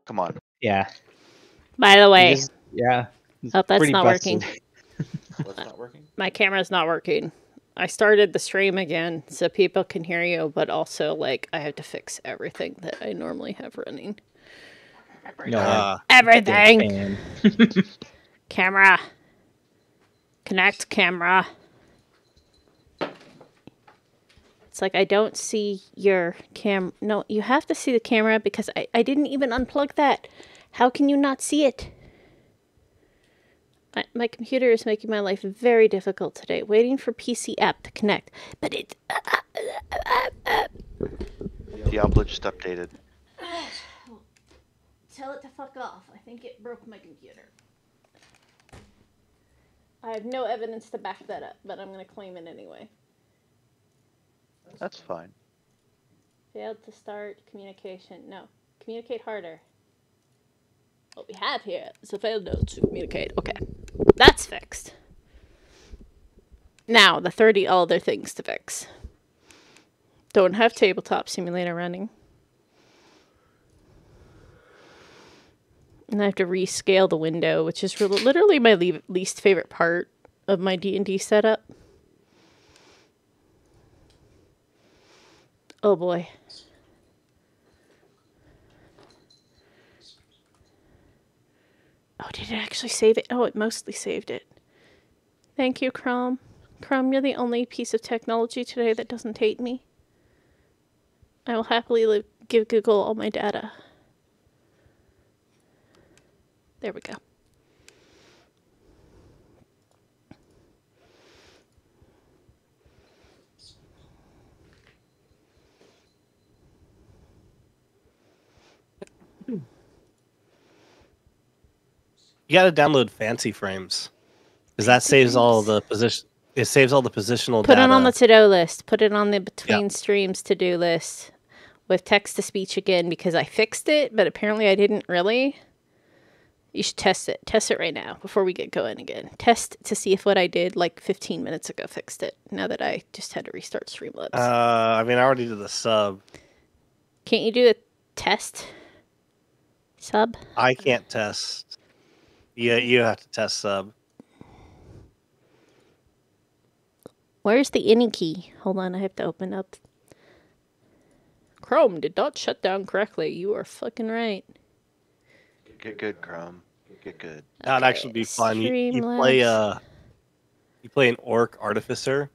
Come on. Yeah. By the way, Yeah. oh, that's pretty not busted. working. What's not working? My camera's not working. I started the stream again so people can hear you, but also like I have to fix everything that I normally have running. No. Everything. Camera. Connect camera. It's like I don't see your cam. No, you have to see the camera because I didn't even unplug that. How can you not see it? My computer is making my life very difficult today. Waiting for PC app to connect. But it... Diablo just updated. Tell it to fuck off. I think it broke my computer. I have no evidence to back that up, but I'm going to claim it anyway. That's fine. Failed to start communication. No. Communicate harder. What we have here is a failed node to communicate. Okay. That's fixed. Now, the 30 other things to fix. Don't have Tabletop Simulator running. And I have to rescale the window, which is literally my least favorite part of my D&D setup. Oh boy. Oh, did it actually save it? Oh, it mostly saved it. Thank you, Chrome. Chrome, you're the only piece of technology today that doesn't hate me. I will happily give Google all my data. There we go. You got to download Fancy Frames, because that saves all the position. It saves all the positional Put data. it on the to-do list. Put it on the between streams to-do list with text-to-speech again because I fixed it, but apparently I didn't really. You should test it. Test it right now before we get going again. Test to see if what I did like 15 minutes ago fixed it. Now that I just had to restart Streamlabs. I mean, I already did the sub. Can't you do a test sub? I can't test. Yeah, you have to test sub. Where's the any key? Hold on, I have to open up. Chrome did not shut down correctly. You are fucking right. Get good, Chrome. Get good. That'd actually be fun. You play an orc artificer,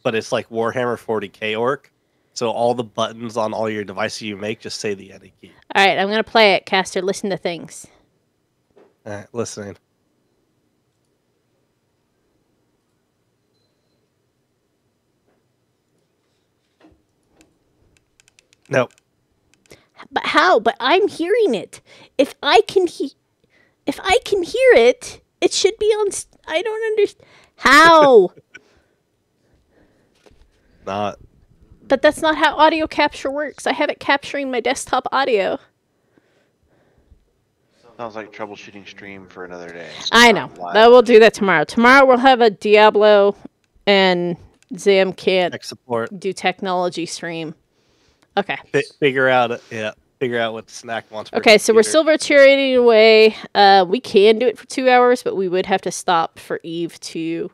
but it's like Warhammer 40k orc. So all the buttons on all your devices you make just say the any key. All right, I'm gonna play it. Caster, listen to things. All right, listening. No. But how? But I'm hearing it. If I can hear it, it should be on. I don't understand how. Not. But that's not how audio capture works. I have it capturing my desktop audio. Sounds like troubleshooting stream for another day. I know. We'll do that tomorrow. Tomorrow we'll have a Diablo and Zam can't do technology stream. Okay. Figure out what snack wants. Okay, so we're still virtuating away. We can do it for 2 hours, but we would have to stop for Eve to...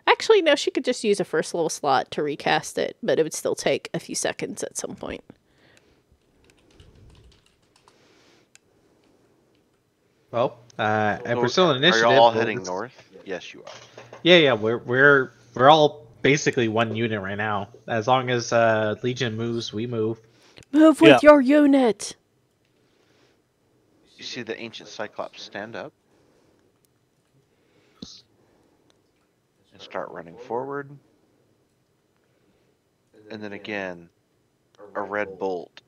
Actually, no, she could just use a first level slot to recast it, but it would still take a few seconds at some point. Well, if we're still in initiative... Are you all heading north? Yes, you are. Yeah, we're all basically one unit right now. As long as Legion moves, we move. Move with your unit! You see the ancient Cyclops stand up? And start running forward. And then again, a red bolt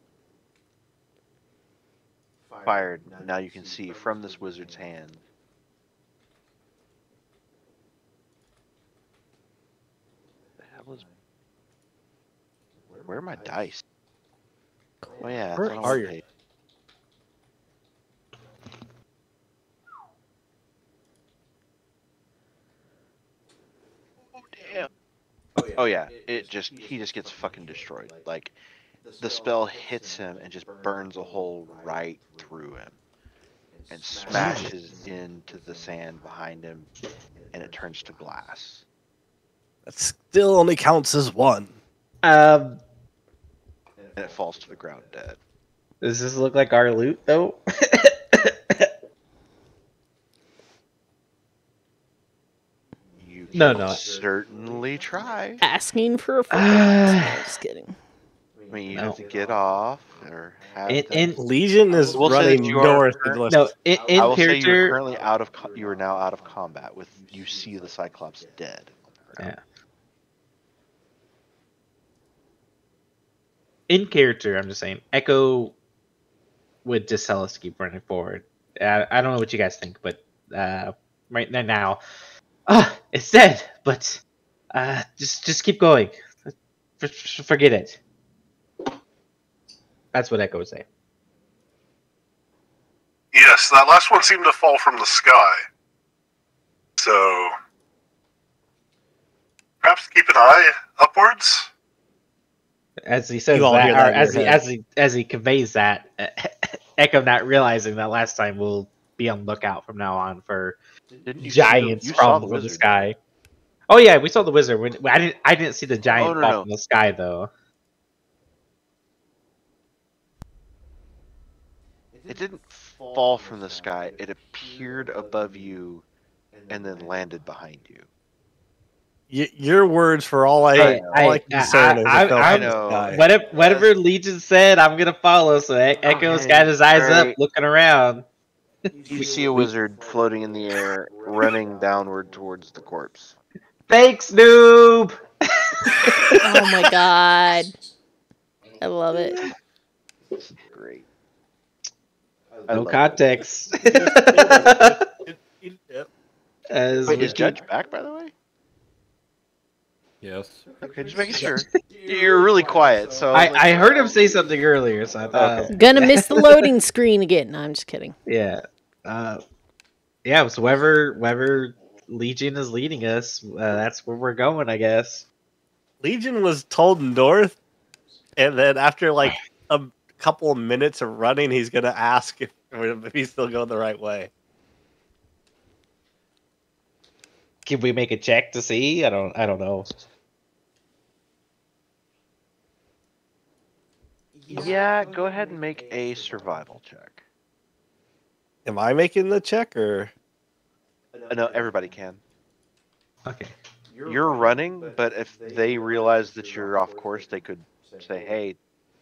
fired. Now you can see from this wizard's hand. The hell is... Where are my dice? Oh yeah, where are you? Damn. Oh yeah, he just gets fucking destroyed. Like the spell hits him and just burns a hole right through him. and smashes into the sand behind him, and it turns to glass. That still only counts as one. And it falls to the ground dead. Does this look like our loot though? You No, can no. certainly try. Asking for a friend. No, just kidding. I mean, you have to get off or have Legion is We'll say that running you are north. No, in I will say you are character. currently out of. You are now out of combat. With you see the Cyclops dead. Yeah. In character, I'm just saying, Echo would just tell us to keep running forward. I don't know what you guys think, but right now, it's dead. But just keep going. Forget it. That's what Echo would say. Yes, that last one seemed to fall from the sky. So, perhaps keep an eye upwards? As he says You all that, hear or that in as he conveys that, Echo not realizing that last time will be on lookout from now on for giants falling from the sky. Oh yeah, we saw the wizard. I didn't see the giant fall from the sky though. It didn't fall from the sky. It appeared above you, and then landed behind you. Your words for all I can discern is it fell from the sky. Whatever Legion said, I'm gonna follow. So Echo's got his eyes up, looking around. You see a wizard floating in the air, running downward towards the corpse. Thanks, noob. Oh my god, I love it. This is great. No context. Wait, is Judge back, by the way? Yes. Okay, just making sure. You're really quiet, so I heard him say something earlier, so I thought. Gonna miss the loading screen again. No, I'm just kidding. Yeah. Yeah, so wherever Legion is leading us, that's where we're going, I guess. Legion was told north, and then after like a couple of minutes of running, he's gonna ask if he's still going the right way. Can we make a check to see? I don't know. Yeah, go ahead and make a survival check. Am I making the check or? No, everybody can. Okay. You're running, but if they realize that you're off course, they could say, "Hey,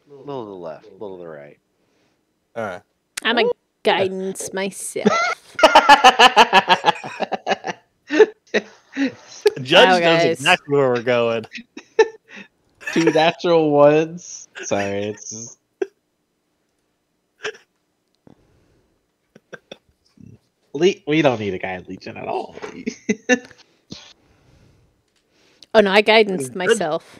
a little to the left, a little to the right." All right. I'm a guidance myself. Judge knows exactly where we're going. 2 natural ones. Sorry, it's just... we don't need a guy in Legion at all. Oh no, I guidance myself.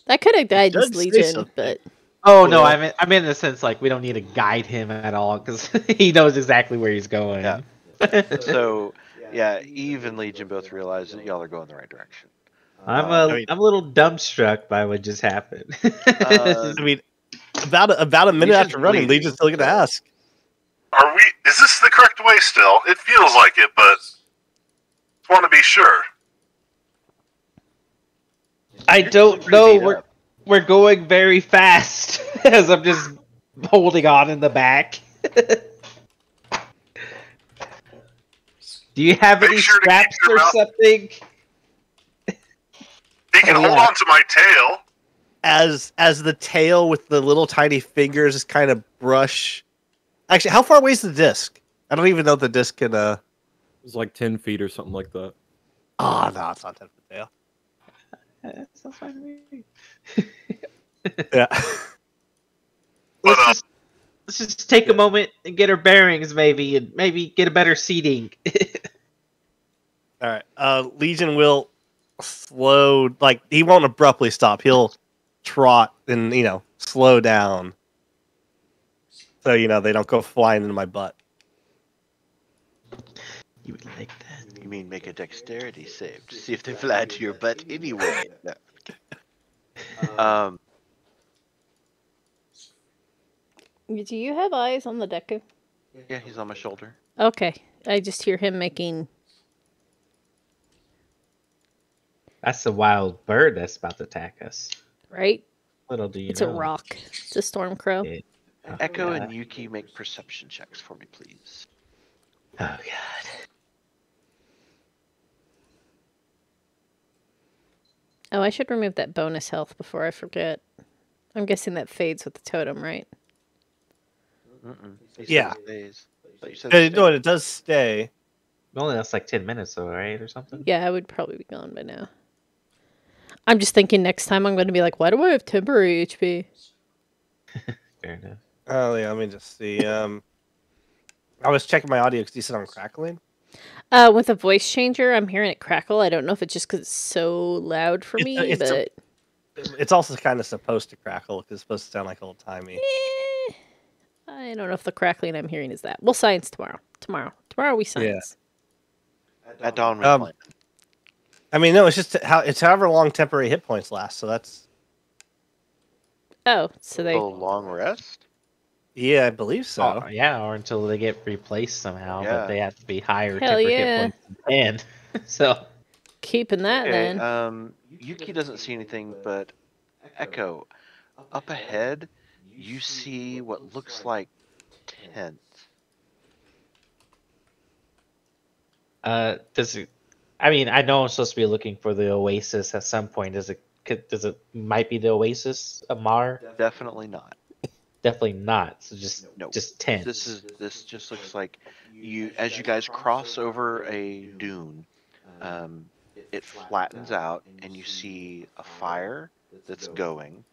I could have guidance Legion, but oh no, I mean in the sense like we don't need to guide him at all because he knows exactly where he's going. Yeah. So yeah, Eve and Legion both realize that y'all are going the right direction. I'm a little dumbstruck by what just happened. I mean, about a minute after running, Legion's still gonna ask. Is this the correct way still? It feels like it, but want to be sure. I don't know. We're going very fast as I'm just holding on in the back. Do you have any straps or something? He can hold on to my tail. As the tail with the little tiny fingers is kind of brush. Actually, how far away is the disc? I don't even know if the disc can. It's like 10 feet or something like that. Oh no, it's not 10 foot tail. That sounds fine to me. Yeah. Let's just take a moment and get our bearings, maybe, and maybe get a better seating. All right. Legion will slow, like he won't abruptly stop. He'll trot and slow down, so they don't go flying into my butt. You would like that? You mean make a dexterity save to see if they fly to your butt anyway? No. Do you have eyes on the Deku? Yeah, he's on my shoulder. Okay. I just hear him making. That's the wild bird that's about to attack us. Right? Little do you It's know. a rock. It's a storm crow. It- oh, Echo God. and Yuki make perception checks for me, please. Oh god. Oh, I should remove that bonus health before I forget. I'm guessing that fades with the totem, right? Mm-mm. He said Yeah. it stays. But you said it No, stayed. it does stay. Only that's like 10 minutes though, right? Or something? Yeah, I would probably be gone by now. I'm just thinking next time I'm going to be like, why do I have temporary HP? Fair enough. Oh yeah, let me just see. I was checking my audio because you said I'm crackling. With a voice changer, I'm hearing it crackle. I don't know if it's just because it's so loud for me, but It's also kind of supposed to crackle because it's supposed to sound like old timey. I don't know if the crackling I'm hearing is that. We'll science tomorrow. Tomorrow we science. At dawn, we Um, plan. I mean, no, it's just however long temporary hit points last. So that's Oh, so they. Oh, long rest? yeah, I believe so. Oh, yeah, or until they get replaced somehow, Yeah. but they have to be higher Hell temper yeah. hit points than 10. So Keeping that Okay, then. Yuki doesn't see anything, but Echo, up ahead, you see what looks like tent. does it I mean, I know I'm supposed to be looking for the Oasis at some point. Does it might be the Oasis of Marr? Definitely not. Definitely not. So No. just 10. This just looks like as you guys cross over a dune, it flattens out and you see a fire that's going,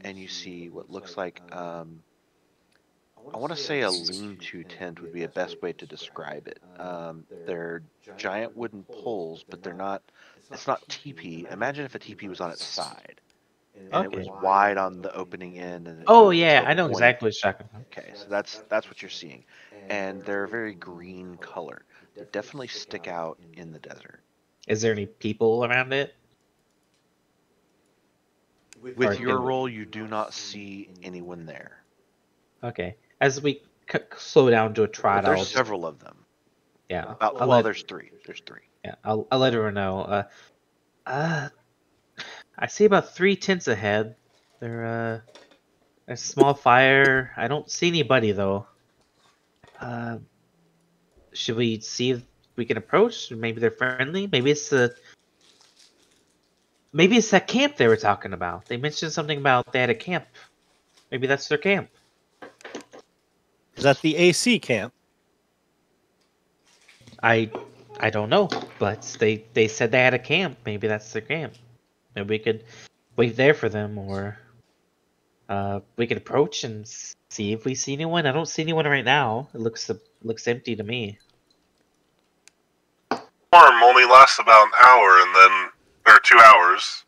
and you see what looks like I want to say a lean-to tent would be a best way to describe it. They're giant wooden poles, but they're not. It's not teepee. Imagine if a teepee was on its side, and it was Okay. wide on the opening end. And it Oh goes yeah, to a I know point. exactly what you're talking about. Okay, so that's what you're seeing, and they're a very green color. They definitely stick out in the desert. Is there any people around it? Or With your can- role, you do not see anyone there. Okay. As we slow down to a But trot, there's I'll several of them. yeah. Well, let, there's three. There's three. yeah. I'll let her know. I see about 3 tents ahead. They're a small fire. I don't see anybody though. Should we see if we can approach? Maybe they're friendly. Maybe it's that camp they were talking about. They mentioned something about they had a camp. Maybe that's their camp. Is that the AC camp? I don't know, but they said they had a camp. Maybe that's their camp. Maybe we could wait there for them, or we could approach and see if we see anyone. I don't see anyone right now. It looks empty to me. Storm only lasts about an hour, and then or 2 hours,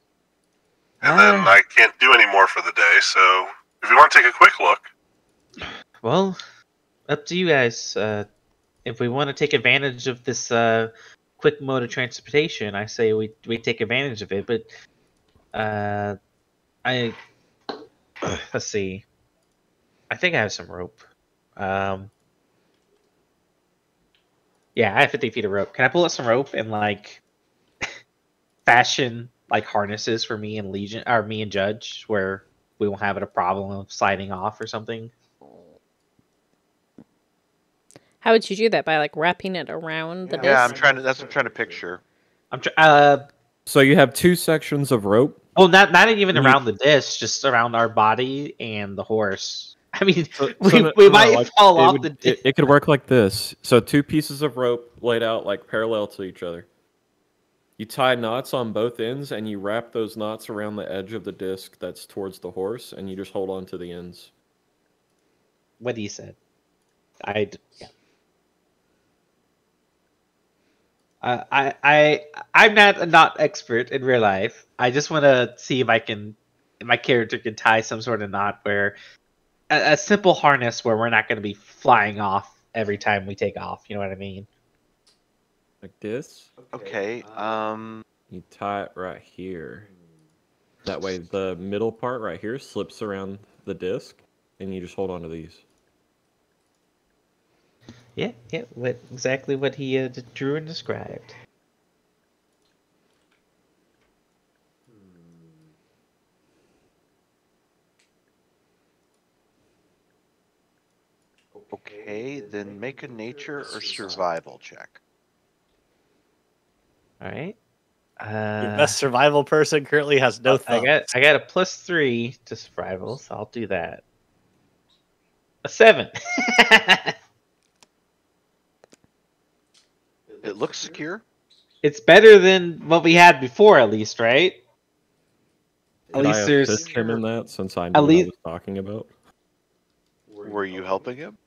and then I can't do any more for the day. So if you want to take a quick look, Well, up to you guys. If we want to take advantage of this quick mode of transportation, I say we take advantage of it. But I let's see. I think I have some rope. Yeah, I have 50 feet of rope. Can I pull out some rope and like fashion like harnesses for me and Legion or me and Judge, where we won't have a problem of sliding off or something? How would you do that? By like wrapping it around the Yeah, disc? That's what I'm trying to picture. So you have 2 sections of rope. Well, not even You- around the disc, just around our body and the horse. I mean, So we might like, fall it off would- the disc. it could work like this. So 2 pieces of rope laid out like parallel to each other. You tie knots on both ends, and you wrap those knots around the edge of the disc that's towards the horse, and you just hold on to the ends. What he said. Yeah. I'm not expert in real life. I just want to see if my character can tie some sort of knot where a simple harness where we're not going to be flying off every time we take off. You know what I mean? Like this. Okay. You tie it right here. That way the middle part right here slips around the disc, and you just hold on to these. Yeah, exactly what he drew and described. Okay, then make a nature or survival check. All right. Your best survival person currently has no thumbs. I got a +3 to survival, so I'll do that. A 7. It looks secure. It's better than what we had before, at least, right? Could I assist him in that since I knew what I was talking about? Were you helping him?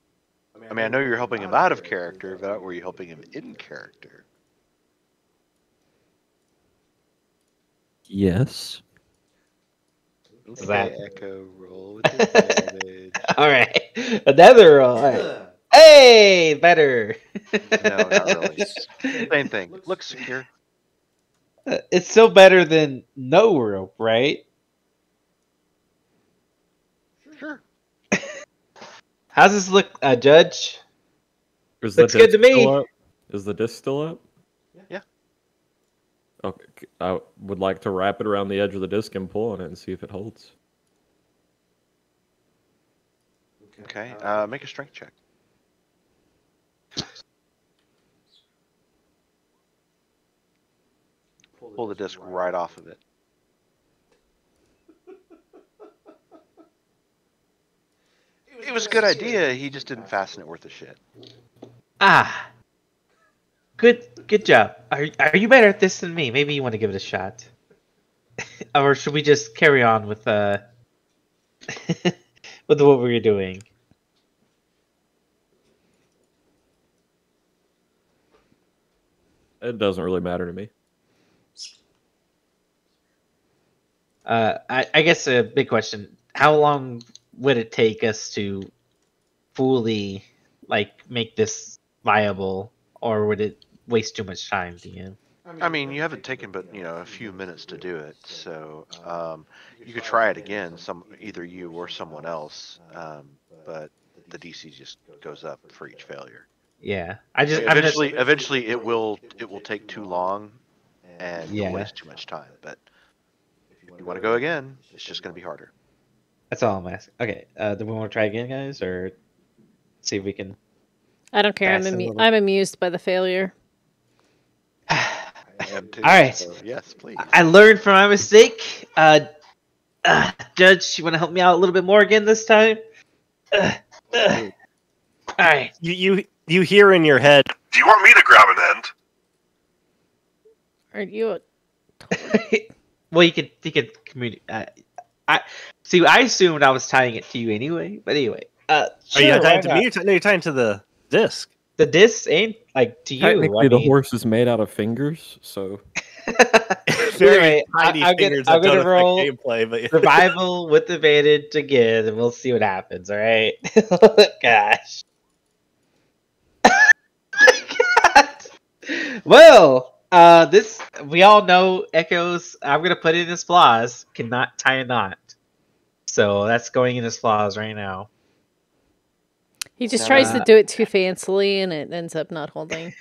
I mean, I know you're helping him out of character, but were you helping him in character? Yes. What's that? Echo, roll with advantage. All right, another roll. All right. Hey, better. No, not really. Same thing. Looks secure. It's still better than no rope, right? Sure. How's this look, Judge? Looks good to me. Still up? Is the disc still up? Yeah. Okay, I would like to wrap it around the edge of the disc and pull on it and see if it holds. Okay. Make a strength check. Pull the disc right off of it. It was a good idea. He just didn't fasten it worth a shit. Ah, good job. Are you better at this than me? Maybe you want to give it a shot, or should we just carry on with with what we were doing? It doesn't really matter to me. I guess a big question: how long would it take us to fully make this viable, or would it waste too much time to you? I mean, you haven't taken but a few minutes to do it, so you could try it again. Either you or someone else, but the DC just goes up for each failure. Yeah, eventually it will take too long, and you'll waste too much time. But if you want to go again, it's just going to be harder. That's all I'm asking. Okay, do we want to try again, guys, or see if we can? I don't care. I'm amused by the failure. I am too. All right. So, yes, please. I learned from my mistake. Judge, you want to help me out a little bit more again this time? All right. You hear in your head. Do you want me to grab an end? Are you? Well, you could communicate. I assumed I was tying it to you anyway. But anyway, are you tying it to me? No, you're tying to the disc. The disc ain't to you. Technically, the horse is made out of fingers, so. Very tiny fingers. I'm gonna roll gameplay, but survival with advantage again, and we'll see what happens. All right. Gosh. Well, this we all know Echoes. I'm gonna put it in his flaws. Cannot tie a knot, so that's going in his flaws right now. He just tries to do it too fancily, and it ends up not holding.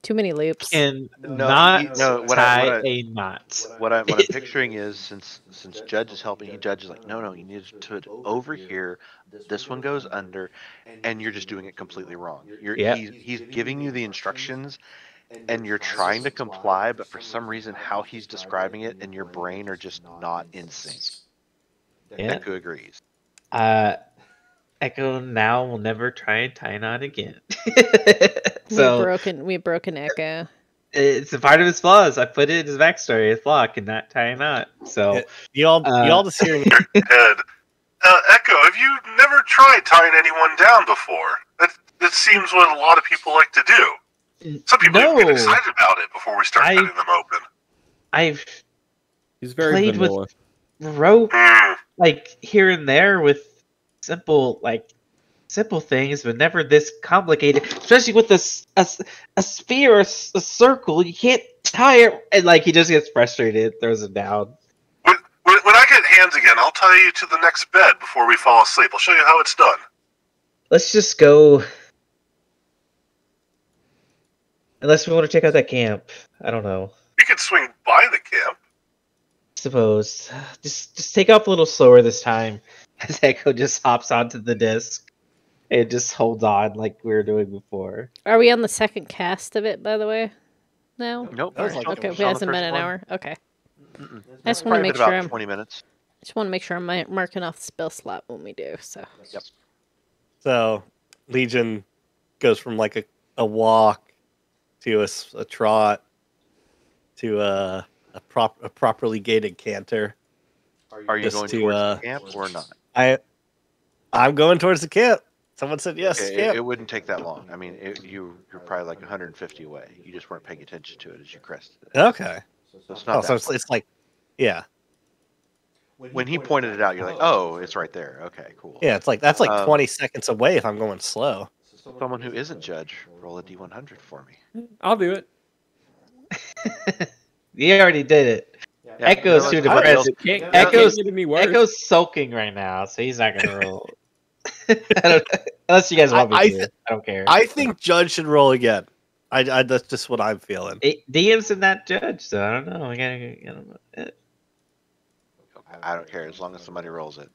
Too many loops. Can not tie a knot. What I'm picturing is since Judge is helping, Judge is like, no, you need to put it over here. This one goes under, and you're just doing it completely wrong. He's giving you the instructions, and you're trying to comply, but for some reason, how he's describing it and your brain are just not in sync. Yeah. Echo agrees. Echo now will never try and tie a knot again. We've broken Echo. It's a part of his flaws. I put it in his backstory. His flaw cannot tie a knot. So you all just hear in your head. Echo, have you never tried tying anyone down before? That seems what a lot of people like to do. Some people get excited about it before we start cutting them open. He's very played vanilla. With rope, here and there with simple things, but never this complicated. Especially with a sphere or a circle, you can't tie it. And he just gets frustrated, throws it down. When I get hands again, I'll tie you to the next bed before we fall asleep. I'll show you how it's done. Let's just go Unless we want to check out that camp. I don't know. We could swing by the camp. Suppose. Just take off a little slower this time. As Echo just hops onto the disc. It just holds on like we were doing before. Are we on the second cast of it, by the way? No? Nope. That was we're like- Okay, still it on the hasn't been first an one. hour. Okay. Mm-mm. I just want to Probably make been about sure I'm 20 minutes. just want to make sure I'm marking off the spell slot when we do. So Yep. So Legion goes from like a walk to a trot to a properly gated canter. Are you Just going to, towards the camp or not? I'm going towards the camp. Someone said yes. Okay, camp. it wouldn't take that long. I mean, you're probably like 150 away. You just weren't paying attention to it as you crested it. Okay. So it's not Oh, that so far. it's like, yeah, When he pointed it out, you're like, oh, it's right there. Okay, cool. yeah. It's like that's like 20 Um, seconds away if I'm going slow. Someone who isn't judge, roll a d100 for me. I'll do it. You already did it. Yeah, Echo's no, too it's not depressed. It can't, Echo's- get any worse. Echo's sulking right now, so he's not gonna roll. I don't, unless you guys want me I to. I don't care. I think Judge should roll again. I that's just what I'm feeling. DM's in that judge, so I don't know. I don't know. I don't care as long as somebody rolls it.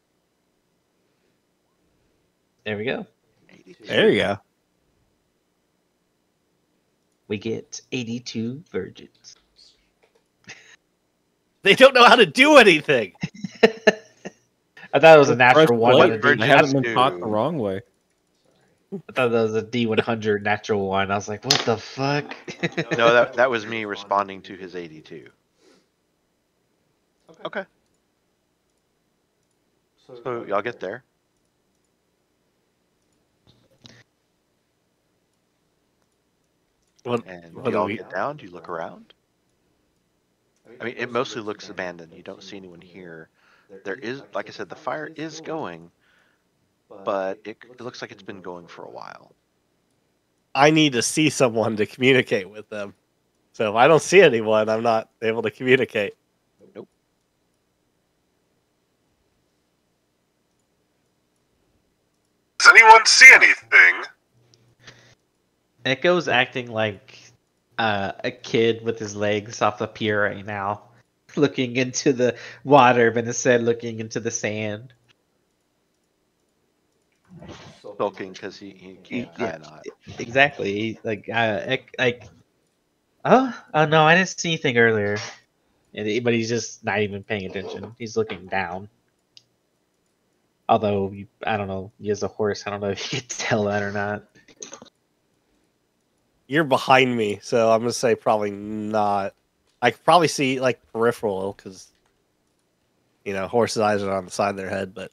There we go. 82. There you go. We get 82 virgins. They don't know how to do anything. I thought it was a natural Press one. play. on a Virgin I D- haven't been two. taught the wrong way. I thought that was a D100 natural one. I was like, what the fuck? No, that was me responding to his 82. Okay. So y'all get there. What, And what do y'all we- get down. Do you look around? I mean, it mostly looks abandoned. You don't see anyone here. There is, like I said, the fire is going, but it looks like it's been going for a while. I need to see someone to communicate with them. So if I don't see anyone, I'm not able to communicate. Does anyone see anything? Echo's acting like a kid with his legs off the pier right now, looking into the water, but instead looking into the sand. Sulking because he can't tie a knot. Exactly. Oh no, I didn't see anything earlier. But he's just not even paying attention. He's looking down. Although I don't know, he has a horse. I don't know if you can tell that or not. You're behind me, so I'm gonna say probably not. I could probably see like peripheral because horses' eyes are on the side of their head, but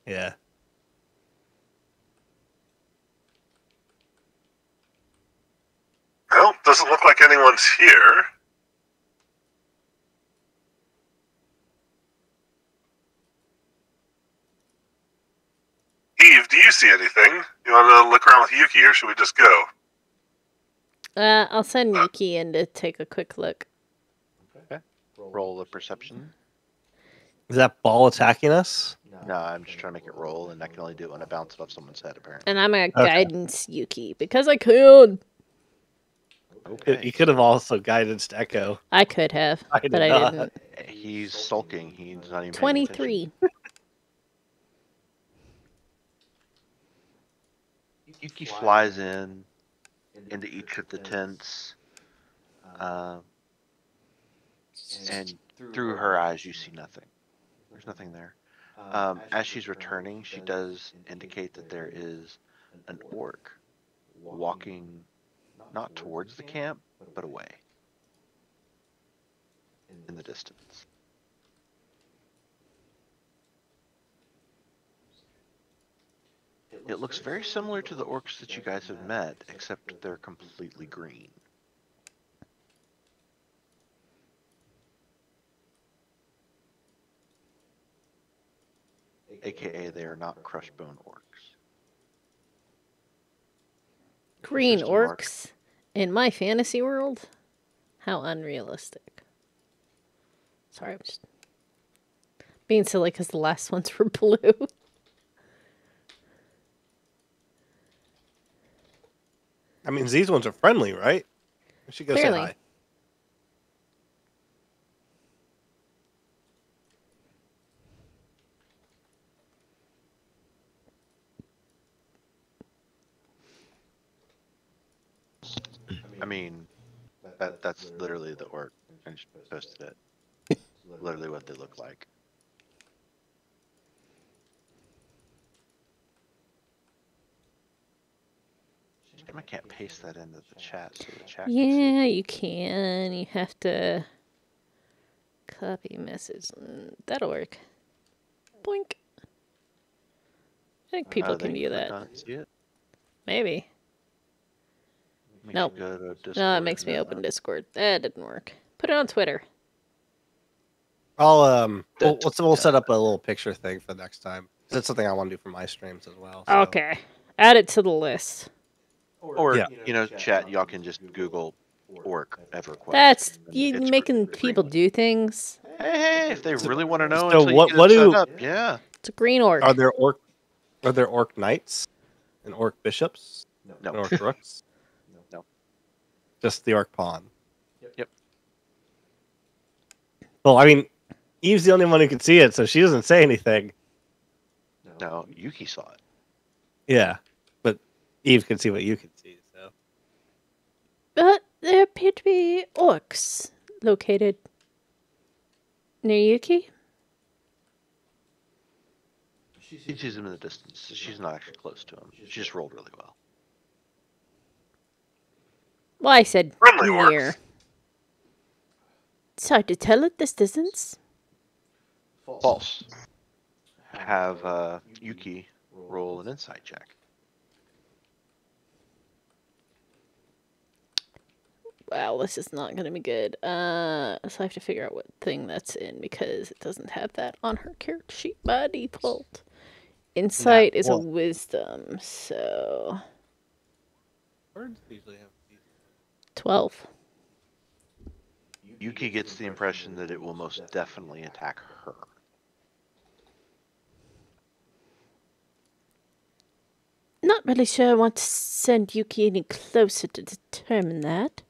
yeah. Well, doesn't look like anyone's here. Eve, do you see anything? You want to look around with Yuki, or should we just go? I'll send Yuki in to take a quick look. Roll a perception. Is that ball attacking us? No, I'm just trying to make it roll, and I can only do it when I bounce it off someone's head, apparently. And I'm gonna Okay. guidance Yuki because I could. Okay. You could have also guided Echo. I could have, I did but I not. didn't. He's sulking. He's not even paying 23. attention. Yuki flies into each of the tents, and through her eyes you see nothing. There's nothing there. As she's returning, she does indicate that there is an orc walking not towards the camp, but away in the distance. It looks very similar to the orcs that you guys have met, except they're completely green. AKA they are not crushed bone orcs. Green Just a mark. orcs in my fantasy world? How unrealistic. Sorry, I'm just being silly because the last ones were blue. I mean, these ones are friendly, right? We should go Clearly. say hi. I mean, that's literally the orc. I just posted it. Literally what they look like. Damn, I can't paste that into the chat so the chat can see. Yeah, you can. You have to copy message. That'll work. Boink. I think people They can view click that. on it and see it. Maybe. Makes Nope. you go to Discord. No, it makes me open Discord. That didn't work. Put it on Twitter. We'll set up a little picture thing for next time. That's something I want to do for my streams as well. So. Okay. Add it to the list. Or Yeah. chat. Y'all can just Google orc EverQuest. That's and you it's making green. people do things. Hey, if they really want to know So until you what get it do- set up, yeah. It's a green orc. Are there orc knights and orc bishops No. and orc rooks? No. Just the orc pawn. Yep. Well, I mean, Eve's the only one who can see it, so she doesn't say anything. No, Yuki saw it. Yeah, but Eve can see what you can see. So But there appear to be orcs located near Yuki. She sees him in the distance. She's not actually close to him. She just rolled really well. Well, I said Friendly near. orcs. It's hard to tell at this distance. False. Have Yuki roll an insight check. Wow, this is not going to be good. So I have to figure out what thing that's in because it doesn't have that on her character sheet by default. Insight is a wisdom, so birds usually have these. 12. Yuki gets the impression that it will most definitely attack her. Not really sure I want to send Yuki any closer to determine that.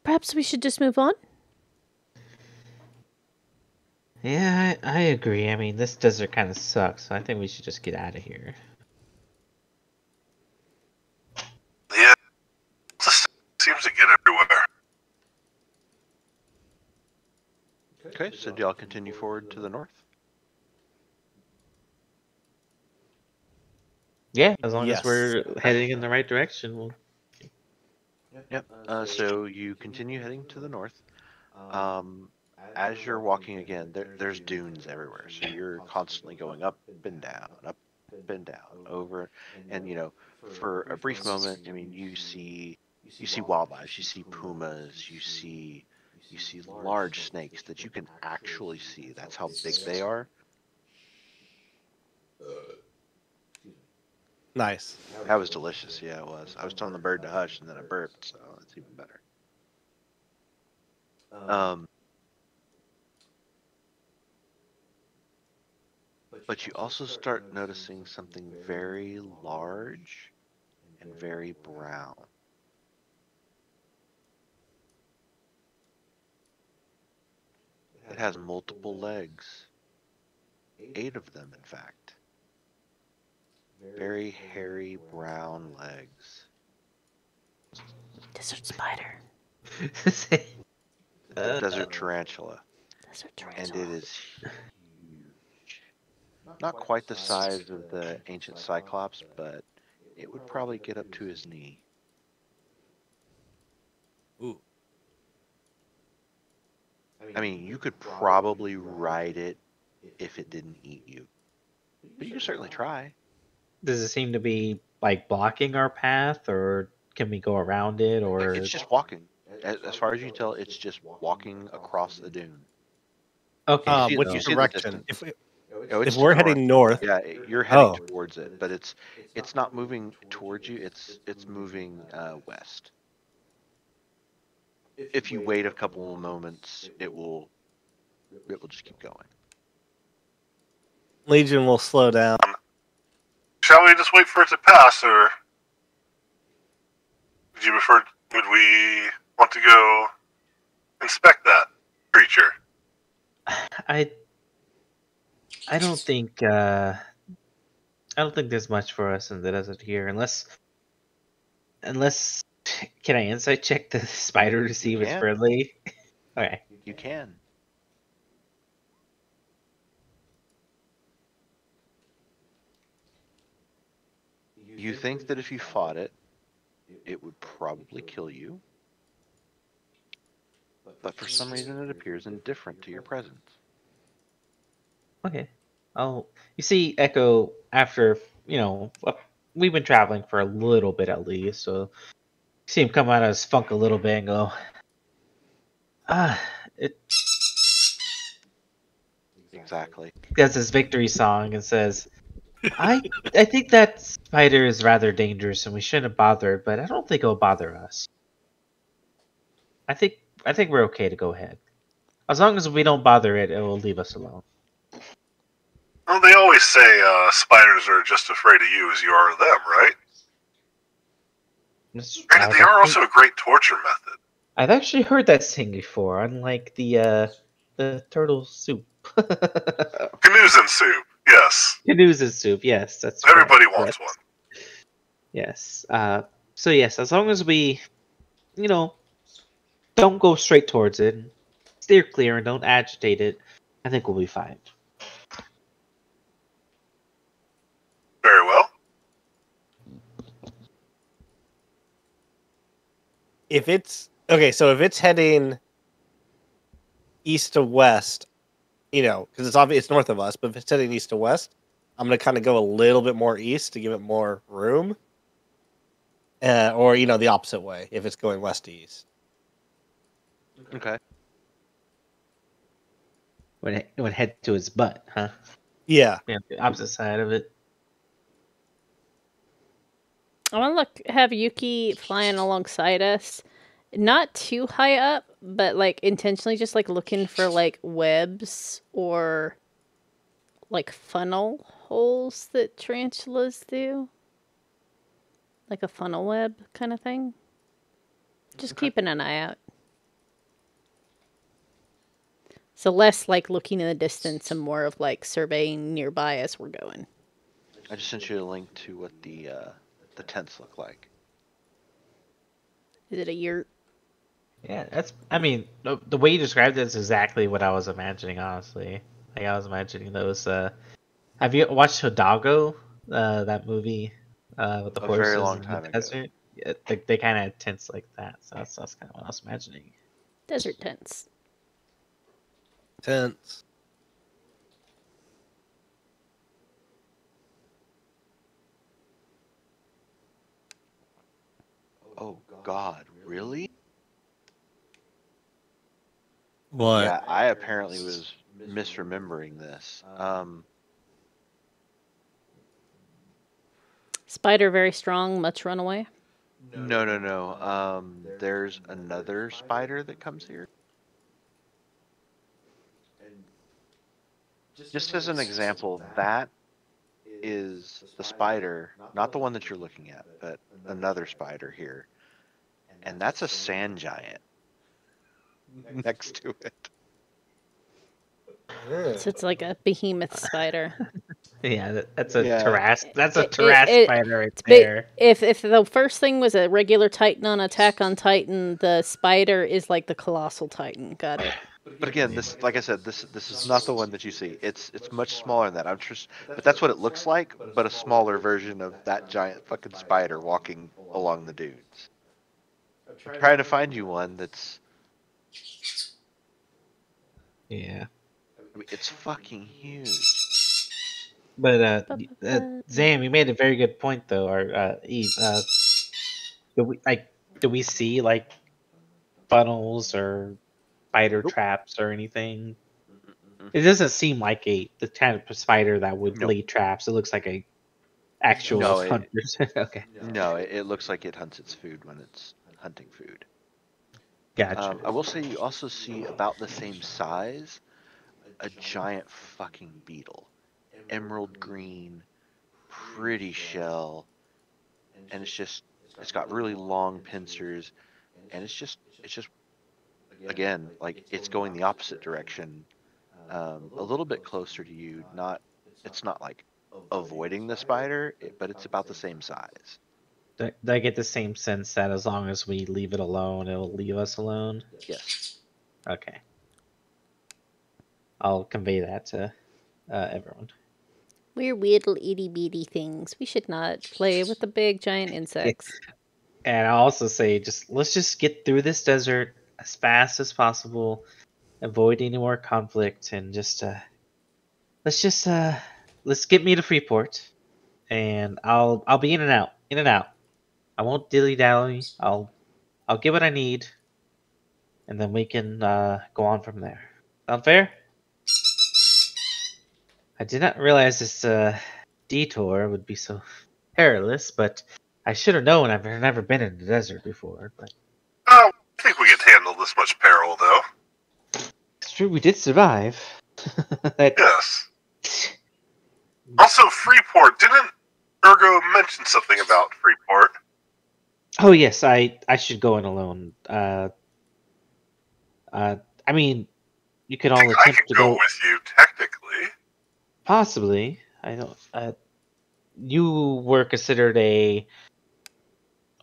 Perhaps we should just move on? Yeah, I agree. I mean, this desert kind of sucks, so I think we should just get out of here. Yeah. This seems to get everywhere. Okay, so do y'all continue forward to the north? Yeah, as long Yes. as we're heading in the right direction, we'll... Yep. So you continue heading to the north. As you're walking again, there's dunes everywhere. So you're constantly going up and down, over, and for a brief moment, I mean, you see wildlife, you see pumas, you see large snakes that you can actually see. That's how big they are. Nice. That was delicious. Yeah, it was. I was telling the bird to hush, and then I burped, so it's even better. But you also start noticing something very large and very brown. It has multiple legs. 8 of them, in fact. Very hairy brown legs. Desert spider. Desert tarantula. Desert And tarantula. it is huge. Not quite the size of the ancient Cyclops, but it would probably get up to his knee. Ooh. I mean, you could probably ride it if it didn't eat you. But you can certainly try. Does it seem to be, like, blocking our path, or can we go around it, or... It's just walking. As far as you can tell, it's just walking across the dune. Okay. Which you see the direction? distance. If It's we're to the heading north, Yeah, you're heading towards it, but it's not moving towards you. It's moving west. If you wait a couple of moments, it will just keep going. Legion will slow down. Shall we just wait for it to pass, or would we want to go inspect that creature? I don't think there's much for us in the desert here, unless can I insight check the spider to see if it's can. friendly? Okay. You can. You think that if you fought it, it would probably kill you, but for some reason it appears indifferent to your presence. Okay. You see Echo after, we've been traveling for a little bit at least, so you see him come out of his funk a little bit and go, it Exactly. does his victory song and says, I think that spider is rather dangerous and we shouldn't bother it, but I don't think it'll bother us. I think we're okay to go ahead. As long as we don't bother it, it will leave us alone. Well, they always say spiders are just afraid of you as you are of them, right? Granted, they are also a great torture method. I've actually heard that saying before, unlike the turtle soup. Canoes and soup, yes. Canoes and soup, yes, that's everybody correct. wants one. Yes. So yes, as long as we, don't go straight towards it, steer clear, and don't agitate it, I think we'll be fine. Very well. If it's heading east to west, because it's obvious it's north of us, but if it's heading east to west, I'm gonna kind of go a little bit more east to give it more room, or the opposite way if it's going west to east. Okay. When it would head to its butt, huh? Yeah. Yeah, the opposite side of it. I want to have Yuki flying alongside us, not too high up, but intentionally just looking for webs or funnel holes that tarantulas do, like a funnel web kind of thing. Just keeping an eye out. So less looking in the distance and more of surveying nearby as we're going. I just sent you a link to what the tents look like. Is it a yurt? Yeah, the way you described it is exactly what I was imagining, honestly. I was imagining those, have you watched Hidalgo? That movie, with the horses very long in time the ago. desert? Yeah, they kind of tense like that, so that's kind of what I was imagining. Desert tents. Tents. Oh God, really? What? Yeah, I apparently was misremembering this. Spider very strong, much run away. No. There's another spider that comes here. Just as an example, that is the spider, not the one that you're looking at, but another spider here. And that's a sand giant next to it. So it's like a behemoth spider. Yeah, that's a Yeah. Tarrasque spider right there. If the first thing was a regular Titan on Attack on Titan, the spider is like the colossal Titan. Got it. But again, this, like I said, this is not the one that you see. It's much smaller than that. But that's what it looks like, but a smaller version of that giant fucking spider walking along the dunes. I'm trying to find you one that's. Yeah. I mean, it's fucking huge. But Zam, you made a very good point though, or Eve. Do we see funnels or spider traps or anything? It doesn't seem like the kind of spider that would lay traps. It looks like a actual hunter. Okay. No, it looks like it hunts its food when it's hunting food. Gotcha. I will say you also see about the same size a giant fucking beetle. emerald green, pretty shell, and it's got really long pincers, and it's just again, like it's going the opposite direction, a little bit closer to you. It's not like avoiding the spider, but it's about the same size. Do I get the same sense that as long as we leave it alone, it'll leave us alone? Yes. Okay. I'll convey that to everyone. We're little itty bitty things. We should not play with the big giant insects. And I'll also say, let's just get through this desert as fast as possible, avoid any more conflict, and let's get me to Freeport, and I'll be in and out, in and out. I won't dilly dally. I'll get what I need, and then we can go on from there. Sound fair? I did not realize this detour would be so perilous, but I should have known. I've never been in the desert before. But I think we could handle this much peril, though. it's true, we did survive. Yes. Also, Freeport. Didn't Ergo mention something about Freeport? Oh yes, I should go in alone. I mean, you could all I attempt could to go go. with you, technically. Possibly. I don't. You were considered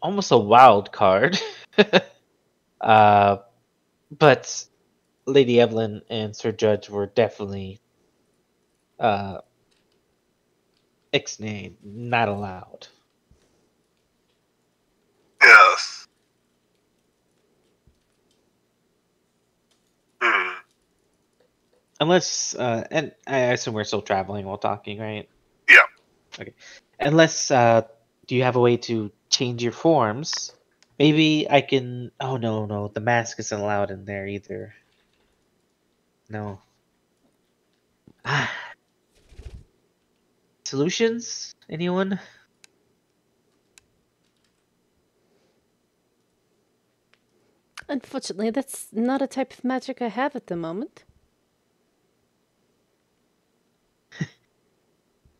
almost a wild card. But Lady Evelyn and Sir Judge were definitely ixnayed, not allowed. Yes. Unless, and I assume we're still traveling while talking, right? Yeah. Okay. Unless, do you have a way to change your forms? Maybe I can. Oh no, the mask isn't allowed in there either. No. Solutions? Anyone? Unfortunately, that's not a type of magic I have at the moment.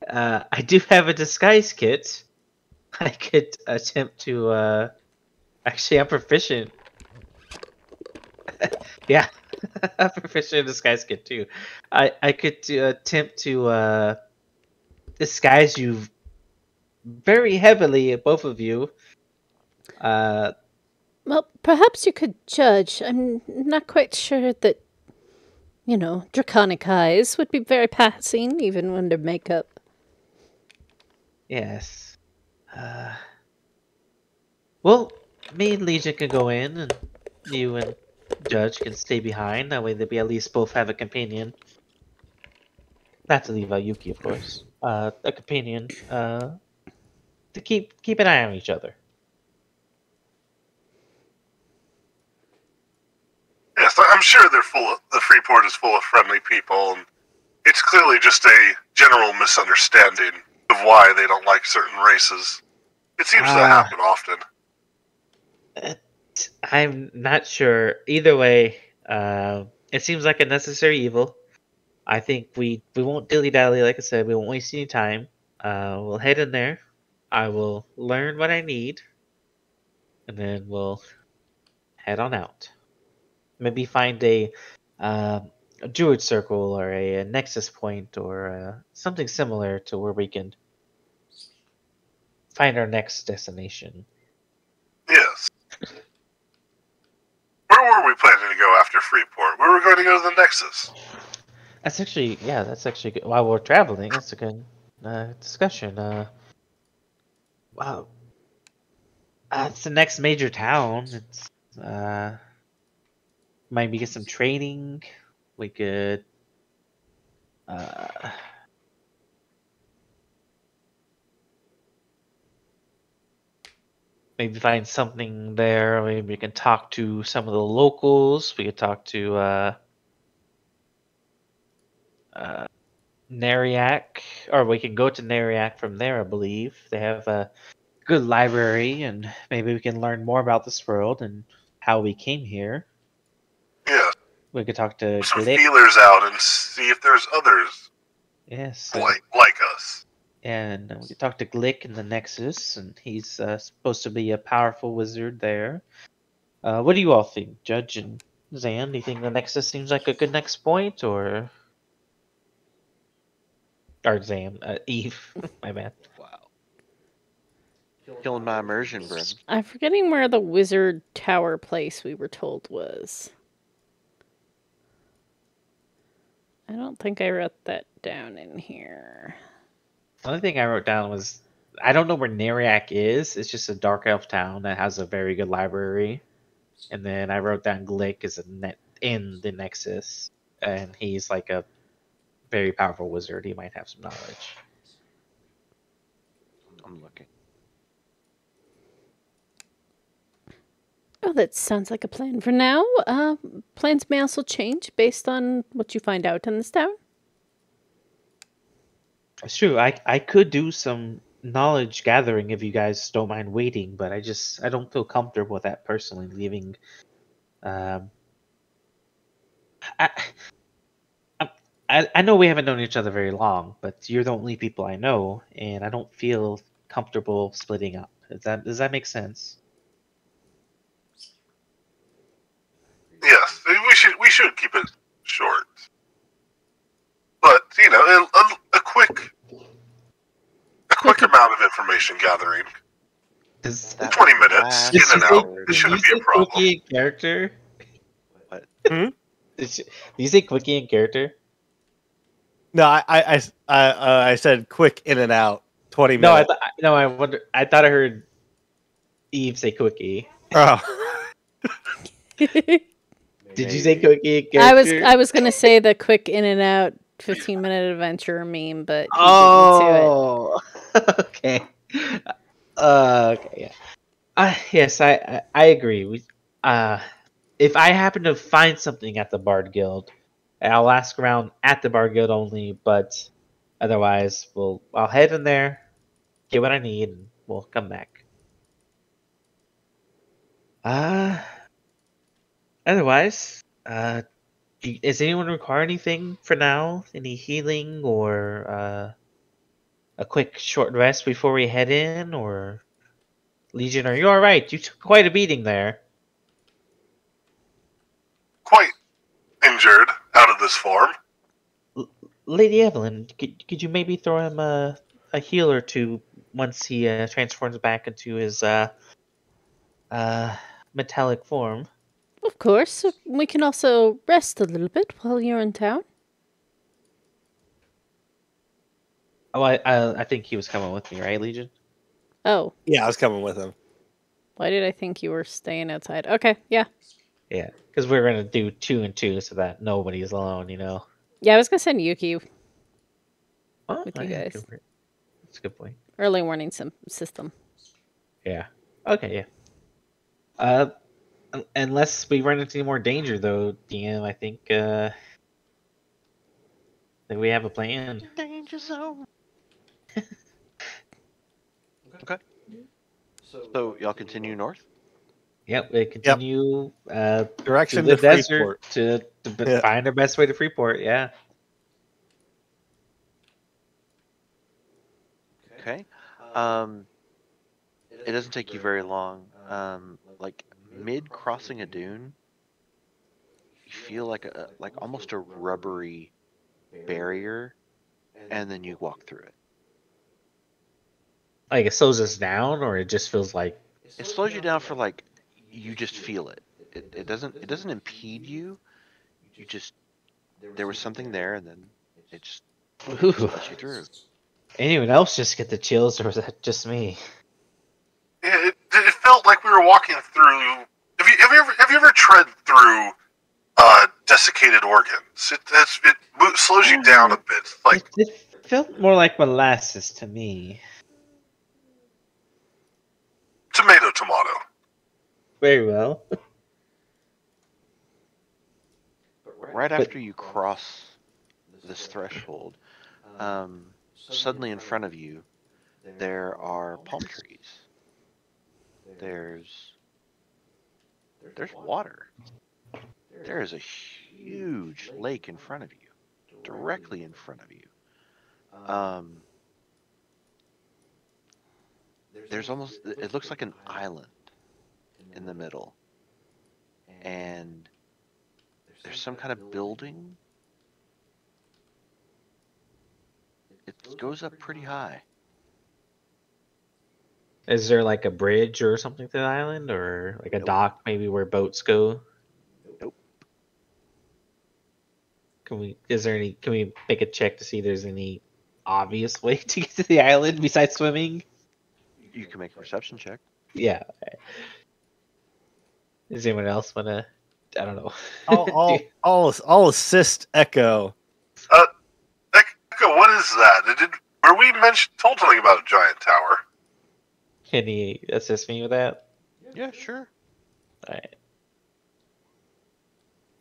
I do have a disguise kit. I could attempt to. Actually, I'm proficient. Yeah, I'm proficient in disguise kit too. I could attempt to disguise you very heavily, both of you. Well, perhaps you could judge. I'm not quite sure that, draconic eyes would be very passing, even under makeup. Yes. Well, me and Legion can go in, and you and Judge can stay behind. That way, we at least both have a companion. Not to leave out Yuki, of course. A companion to keep an eye on each other. Yes, I'm sure the Freeport is full of friendly people, and it's clearly just a general misunderstanding of why they don't like certain races. It seems to happen often. I'm not sure. Either way, it seems like a necessary evil. I think we won't dilly-dally, like I said. We won't waste any time. We'll head in there. I will learn what I need, and then we'll head on out. Maybe find a druid circle or a nexus point or something similar to where we can find our next destination. Yes. Where were we planning to go after Freeport? We were going to go to the Nexus. That's actually good. While we're traveling, that's a good discussion. Wow. It's the next major town. It's maybe get some training. We could maybe find something there. Maybe we can talk to some of the locals. We could talk to Nariak, or we can go to Nariak from there. I believe they have a good library, and maybe we can learn more about this world and how we came here. Yeah. We could talk to Some Glick. feelers out and see if there's others Yes. Like us. And we talked to Glick in the Nexus, and he's supposed to be a powerful wizard there. What do you all think, Judge and Zan? Do you think the Nexus seems like a good next point, or Zan, Eve? My bad. Wow. Killing my immersion, Brim. I'm forgetting where the wizard tower place we were told was. I don't think I wrote that down in here. The only thing I wrote down was I don't know where Neriak is. It's just a dark elf town that has a very good library. And then I wrote down Glick is in the Nexus, and he's like a very powerful wizard. He might have some knowledge. I'm looking. Oh, that sounds like a plan for now. Plans may also change based on what you find out in this town. It's true. I could do some knowledge gathering if you guys don't mind waiting, but I don't feel comfortable with that personally. Leaving, I, I know we haven't known each other very long, but you're the only people I know, and I don't feel comfortable splitting up. Does that make sense? Yes, we should keep it short. But a quick amount of information gathering. 20 minutes in and out. It shouldn't be a problem. Quickie in character? What? Do you say quickie in character? No, I said quick in and out. 20 minutes. I thought I heard Eve say quickie. Oh. Did you say quickie in character? I was gonna say the quick in and out 15-minute adventure meme, but oh, okay. Okay, yeah. Yes, I agree. If I happen to find something at the Bard Guild, I'll ask around at the Bard Guild only. But otherwise, I'll head in there, get what I need, and we'll come back. Otherwise, does anyone require anything for now? Any healing or a quick short rest before we head in, or Legion? Are you all right? You took quite a beating there. Quite injured out of this form. Lady Evelyn, could you maybe throw him a heal or two once he transforms back into his metallic form? of course, we can also rest a little bit while you're in town. Oh, I think he was coming with me, right, Legion? Oh. Yeah, I was coming with him. Why did I think you were staying outside? Okay, yeah. Yeah, because we're gonna do 2 and 2 so that nobody's alone, Yeah, I was gonna send Yuki with you yeah, guys. That's a good point. Early warning system. Yeah. Okay, yeah. Unless we run into any more danger, though, DM, I think we have a plan. Danger zone. Okay. So y'all continue north? Yep, we continue Direction to the to desert Freeport. to find our best way to Freeport. Yeah. Okay. It doesn't take you very long. Like mid crossing a dune, you feel like almost a rubbery barrier, and then you walk through it. Like it slows us down, or it just feels like it slows you down for like you just feel it. It doesn't impede you. You just there was something there, and then it just lets you through. Anyone else just get the chills, or was that just me? Yeah, it felt like we were walking through. Have you ever tread through desiccated organs? It slows you down a bit. Like it felt more like molasses to me. Tomato. Very well. Right after you cross this threshold, suddenly in front of you, there are palm trees. There's water. There is a huge lake in front of you, directly in front of you. There's almost, it looks like an island in the middle, and there's some kind of building. It goes up pretty high. Is there like a bridge or something to the island, or like a Nope. dock maybe where boats go? Nope. Can we make a check to see if there's any obvious way to get to the island besides swimming? You can make a perception check. Yeah. Okay. Does anyone else wanna? I don't know. I'll assist Echo. Echo, what is that? Were we told something about a giant tower? Can he assist me with that? Yeah, sure. All right.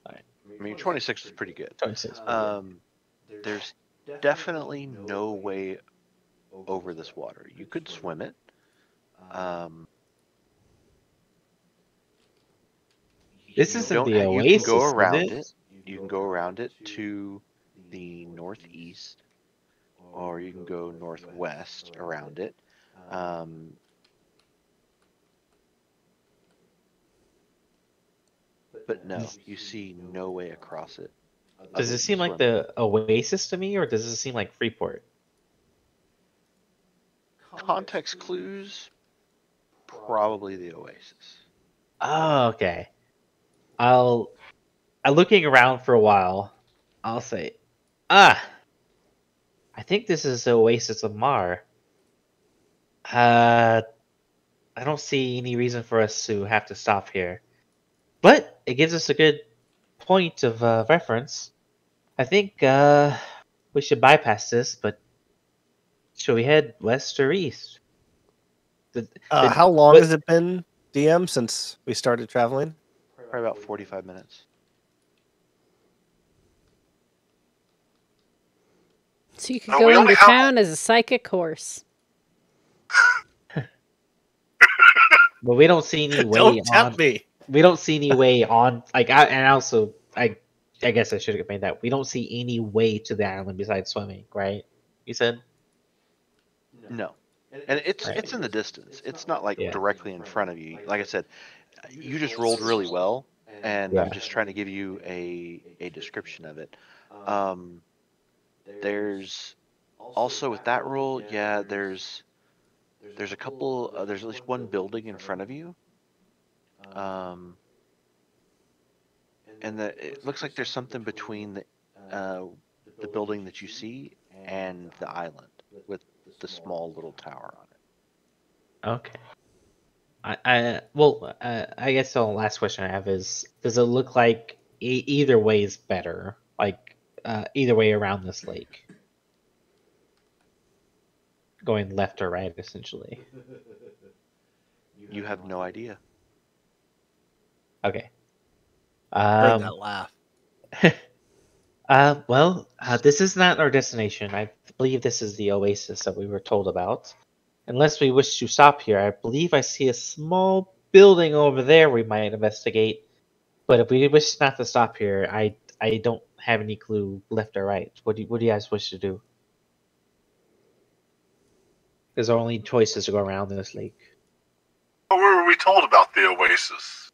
I mean, 26 is pretty good. 26. There's definitely no way over this water. You could swim it. This You isn't don't the ha- Oasis, You can go is around it? it. You can go around it to the northeast, or you can go northwest around it. But no, you see no way across it. Does other it seem than like swimming. the Oasis to me, or does it seem like Freeport? Context clues? Probably the Oasis. Oh, okay. I'm looking around for a while. I'll say, I think this is the Oasis of Marr. I don't see any reason for us to have to stop here, but it gives us a good point of reference. I think we should bypass this, but should we head west or east? How long has it been, DM, since we started traveling? Probably about 45 minutes. So you could No, go we only into have- town as a psychic horse. But we don't see any way Don't on. tempt me. We don't see any way on. I guess I should have made that. We don't see any way to the island besides swimming, right? You said. No. And it's Right. it's in the distance. It's not like Yeah. directly in front of you. Like I said, you just rolled really well, and Yeah. I'm just trying to give you a description of it. There's also with that roll, yeah, there's a couple. There's at least one building in front of you. And it looks like there's something between the building that you see and the island with the small little tower on it. Okay. I guess the last question I have is: does it look like either way is better? Like either way around this lake, going left or right, essentially. You have no idea. Okay. Heard that laugh. This is not our destination. I believe this is the oasis that we were told about. Unless we wish to stop here, I believe I see a small building over there we might investigate. But if we wish not to stop here, I don't have any clue left or right. What do you guys wish to do? Because our only choice is to go around this lake. What were we told about the Oasis?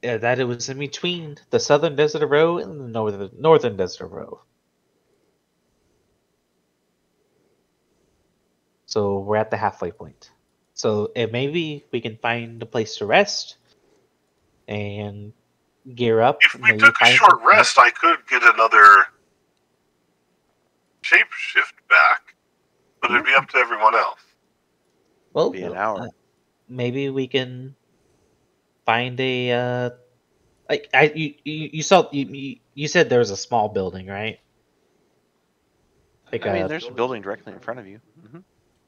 That it was in between the southern desert row and the northern desert row. So we're at the halfway point. So maybe we can find a place to rest and gear up. If we maybe took a find short some- rest, I could get another shapeshift back, but it'd be up to everyone else. Well, Be an hour. Maybe we can find a you said there was a small building, right? Like I mean, there's a building directly in front of you.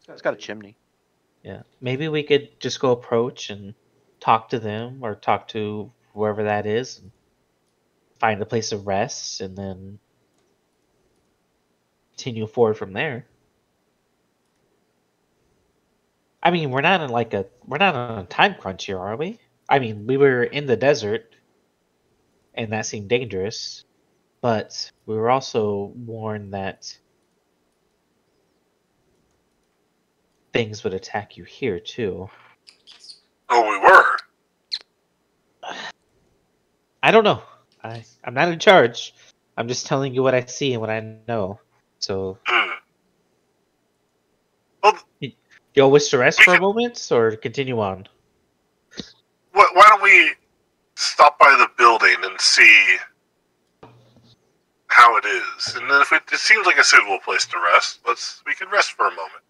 It's got a chimney. yeah. Maybe we could just go approach and talk to them or talk to whoever that is and find a place of rest and then continue forward from there. I mean, we're not on a time crunch here, are we? I mean, we were in the desert and that seemed dangerous, but we were also warned that things would attack you here too. Oh, we were. I don't know. I'm not in charge. I'm just telling you what I see and what I know. So, Well, y'all wish to rest we for a can- moment or continue on? why don't we stop by the building and see how it is? And then if it seems like a suitable place to rest, we can rest for a moment.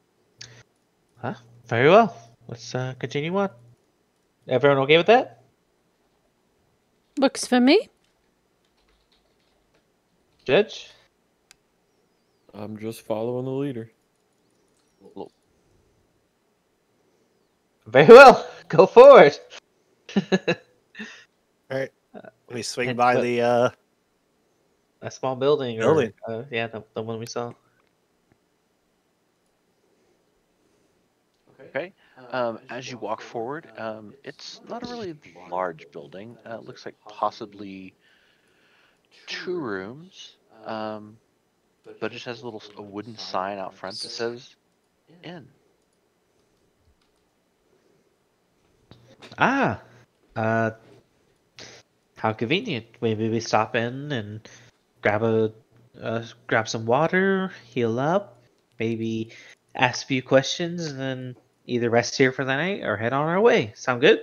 Huh? Very well. Let's continue on. Everyone okay with that? Looks for me. Judge? I'm just following the leader. Very well. Go forward. Alright. We swing and by what- the A small building. Building. Or, yeah, the one we saw. Okay. As you walk forward, it's not a really large building. It looks like possibly 2 rooms, but it just has a wooden sign out front that says "Inn." Ah, how convenient. Maybe we stop in and grab some water, heal up, maybe ask a few questions, and then either rest here for the night or head on our way. Sound good?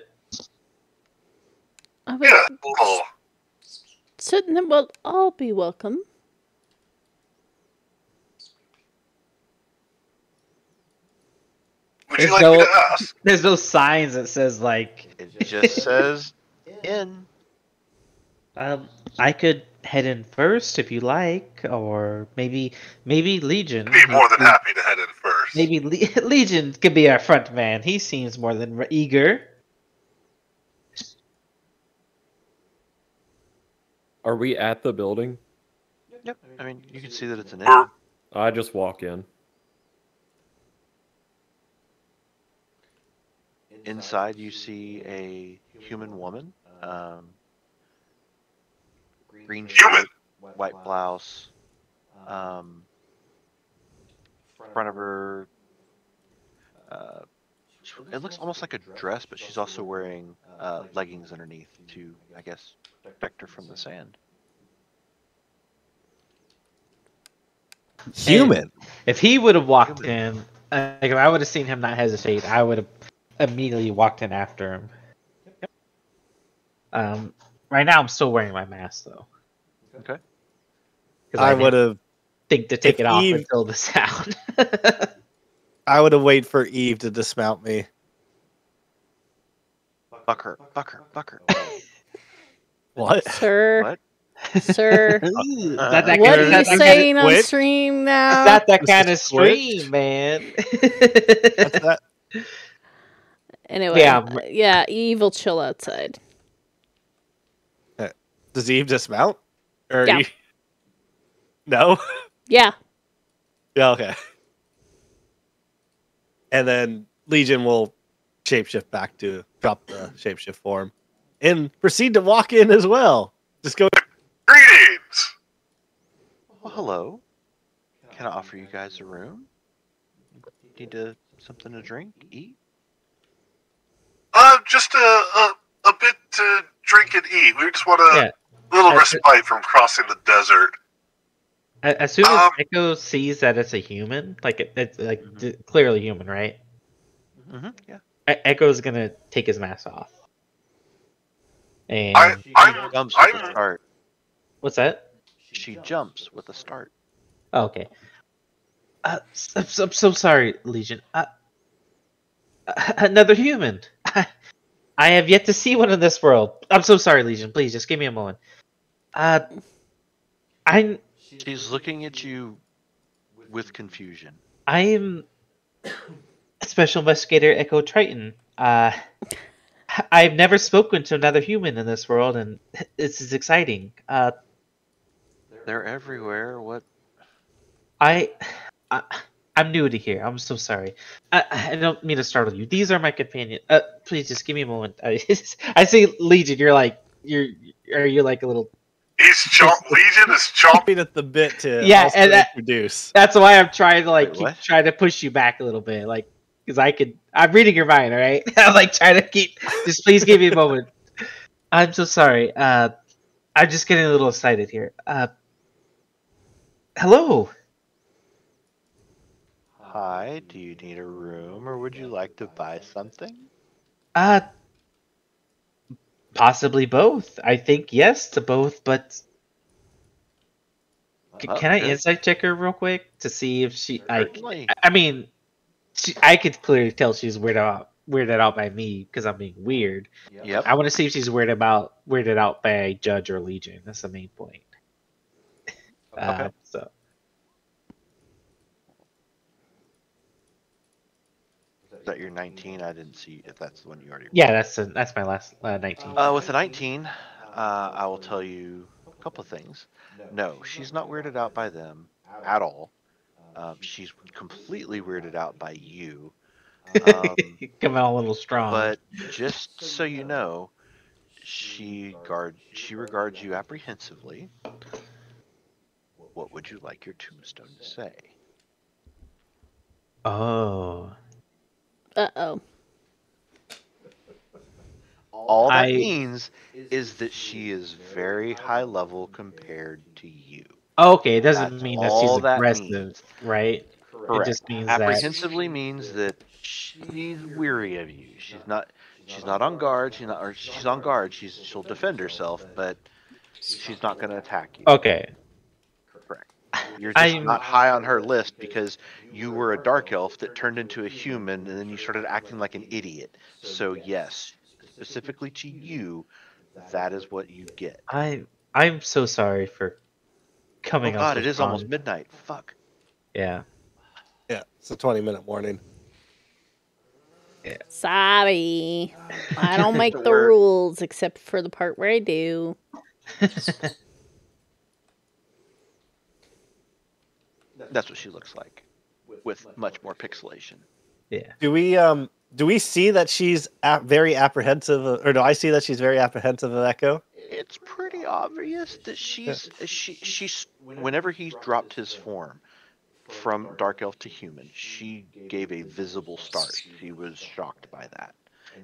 I would Yeah, well, certainly. Well, all be welcome. would you like me to ask? There's no signs that says like. It just says "Inn." I could head in first if you like, or maybe Legion. I'd be more than happy to head in first. Maybe Legion could be our front man. He seems more than eager. Are we at the building? Yep. I mean, you can see that it's an We're- inn. I just walk in. Inside, you see a human woman. Green Human. shirt, white blouse. Front of her, it looks almost like a dress, but she's also wearing leggings underneath to, I guess, protect her from the sand. human. If he would have walked in, like if I would have seen him not hesitate, I would have immediately walked in after him. Right now I'm still wearing my mask though. Okay. 'Cause I didn't would have think to take if it off Eve- until the sound. wait for Eve to dismount me. Buck her, buck her, buck her. What? Sir, What? sir. Is that that What kind are of, you that kind of- saying on Squid? stream is now? that This kind of is Squid? stream, man? That's that. Anyway, Yeah. yeah, Eve will chill outside. Does Eve dismount? Or Yeah. you... No? Yeah. Yeah, okay. And then Legion will shapeshift back to drop the shapeshift form and proceed to walk in as well. Just go. Greetings! Well, hello. Can I offer you guys a room? Need something to drink, eat? Just a bit to drink and eat. We just want Yeah. a little I- respite from crossing the desert. As soon as Echo sees that it's a human, like it's like clearly human, right? Mm-hmm. Yeah. Echo's gonna take his mask off. And She I'm- jumps with a I'm- start. what's that? She jumps with a start. Oh, okay. I'm so sorry, Legion. Another human. I have yet to see one in this world. I'm so sorry, Legion. Please, just give me a moment. I'm She's looking at you with confusion. I'm Special Investigator Echo Triton. I've never spoken to another human in this world, and this is exciting. They're everywhere. What? I'm new to here. I'm so sorry. I don't mean to startle you. These are my companions. Please just give me a moment. I say Legion. Are you like a little? Legion is chomping. Chomping at the bit to Yeah, also and introduce. That's why I'm trying to Wait, what? try to push you back a little bit. Like because I'm reading your mind, all right? I'm like trying to just please give me a moment. I'm so sorry. I'm just getting a little excited here. Hello. Hi, do you need a room or would you like to buy something? Uh, Possibly both. I think yes to both, but Oh, can I good. insight check her real quick to see if she like? Certainly. I mean, I could clearly tell she's weirded out by me because I'm being weird. Yep. I want to see if she's weirded out by Judge or Legion. That's the main point. Okay. So Is that your 19? I didn't see if that's the one you already rolled. yeah, that's my last 19. With a 19, I will tell you a couple of things. No, she's not weirded out by them at all. She's completely weirded out by you. Coming out a little strong. But just so you know, she regards you apprehensively. What would you like your tombstone to say? Oh. Uh-oh. All that means is that she is very high level compared to you. Okay, it doesn't That's mean that all she's that aggressive, means. right? Correct. It just means that apprehensively means that she's weary of you. She's not on guard. She's on guard. She'll defend herself, but she's not going to attack you. Okay. Correct. You're just not high on her list because you were a dark elf that turned into a human and then you started acting like an idiot. So yes, specifically to you, that is what you get. I'm so sorry for coming Oh out God, so it is strong. almost midnight. Fuck. Yeah. Yeah, it's a 20-minute warning. Yeah. Sorry. I don't make the We're- rules except for the part where I do. That's what she looks like, with much more pixelation. Yeah. Do we see that she's very apprehensive, or do I see that she's very apprehensive of Echo? It's pretty obvious that she's whenever he dropped his form from dark elf to human, she gave a visible start. She was shocked by that.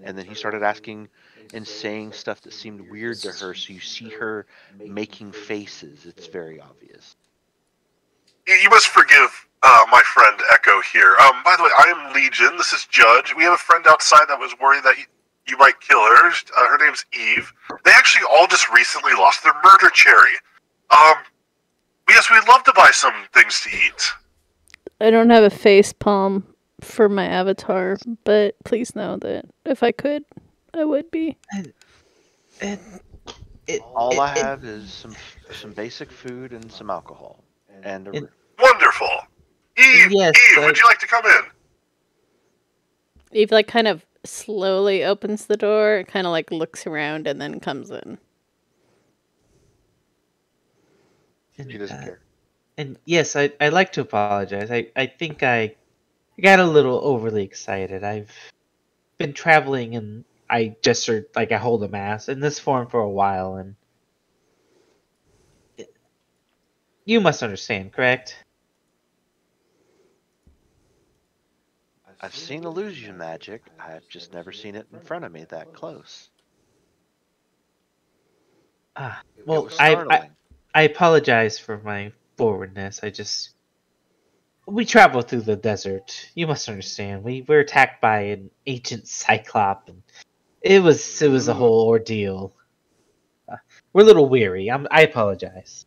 And then he started asking and saying stuff that seemed weird to her, so you see her making faces. It's very obvious. You must forgive my friend Echo here. By the way, I am Legion. This is Judge. We have a friend outside that was worried that you might kill her. Her name's Eve. They actually all just recently lost their murder cherry. Yes, we'd love to buy some things to eat. I don't have a face palm for my avatar, but please know that if I could, I would be. All I have is some basic food and some alcohol and a room. Wonderful. Eve, Yes, would you like to come in? Eve like kind of slowly opens the door, kind of like looks around, and then comes in. She doesn't care. And yes, I'd like to apologize. I think I got a little overly excited. I've been traveling and I gestured like I hold a mass in this form for a while, and you must understand, correct? I've seen illusion magic. I've just never seen it in front of me that close. Well, It was startling. I apologize for my forwardness. We traveled through the desert. You must understand. We were attacked by an ancient cyclop, and it was a whole ordeal. We're a little weary. I apologize.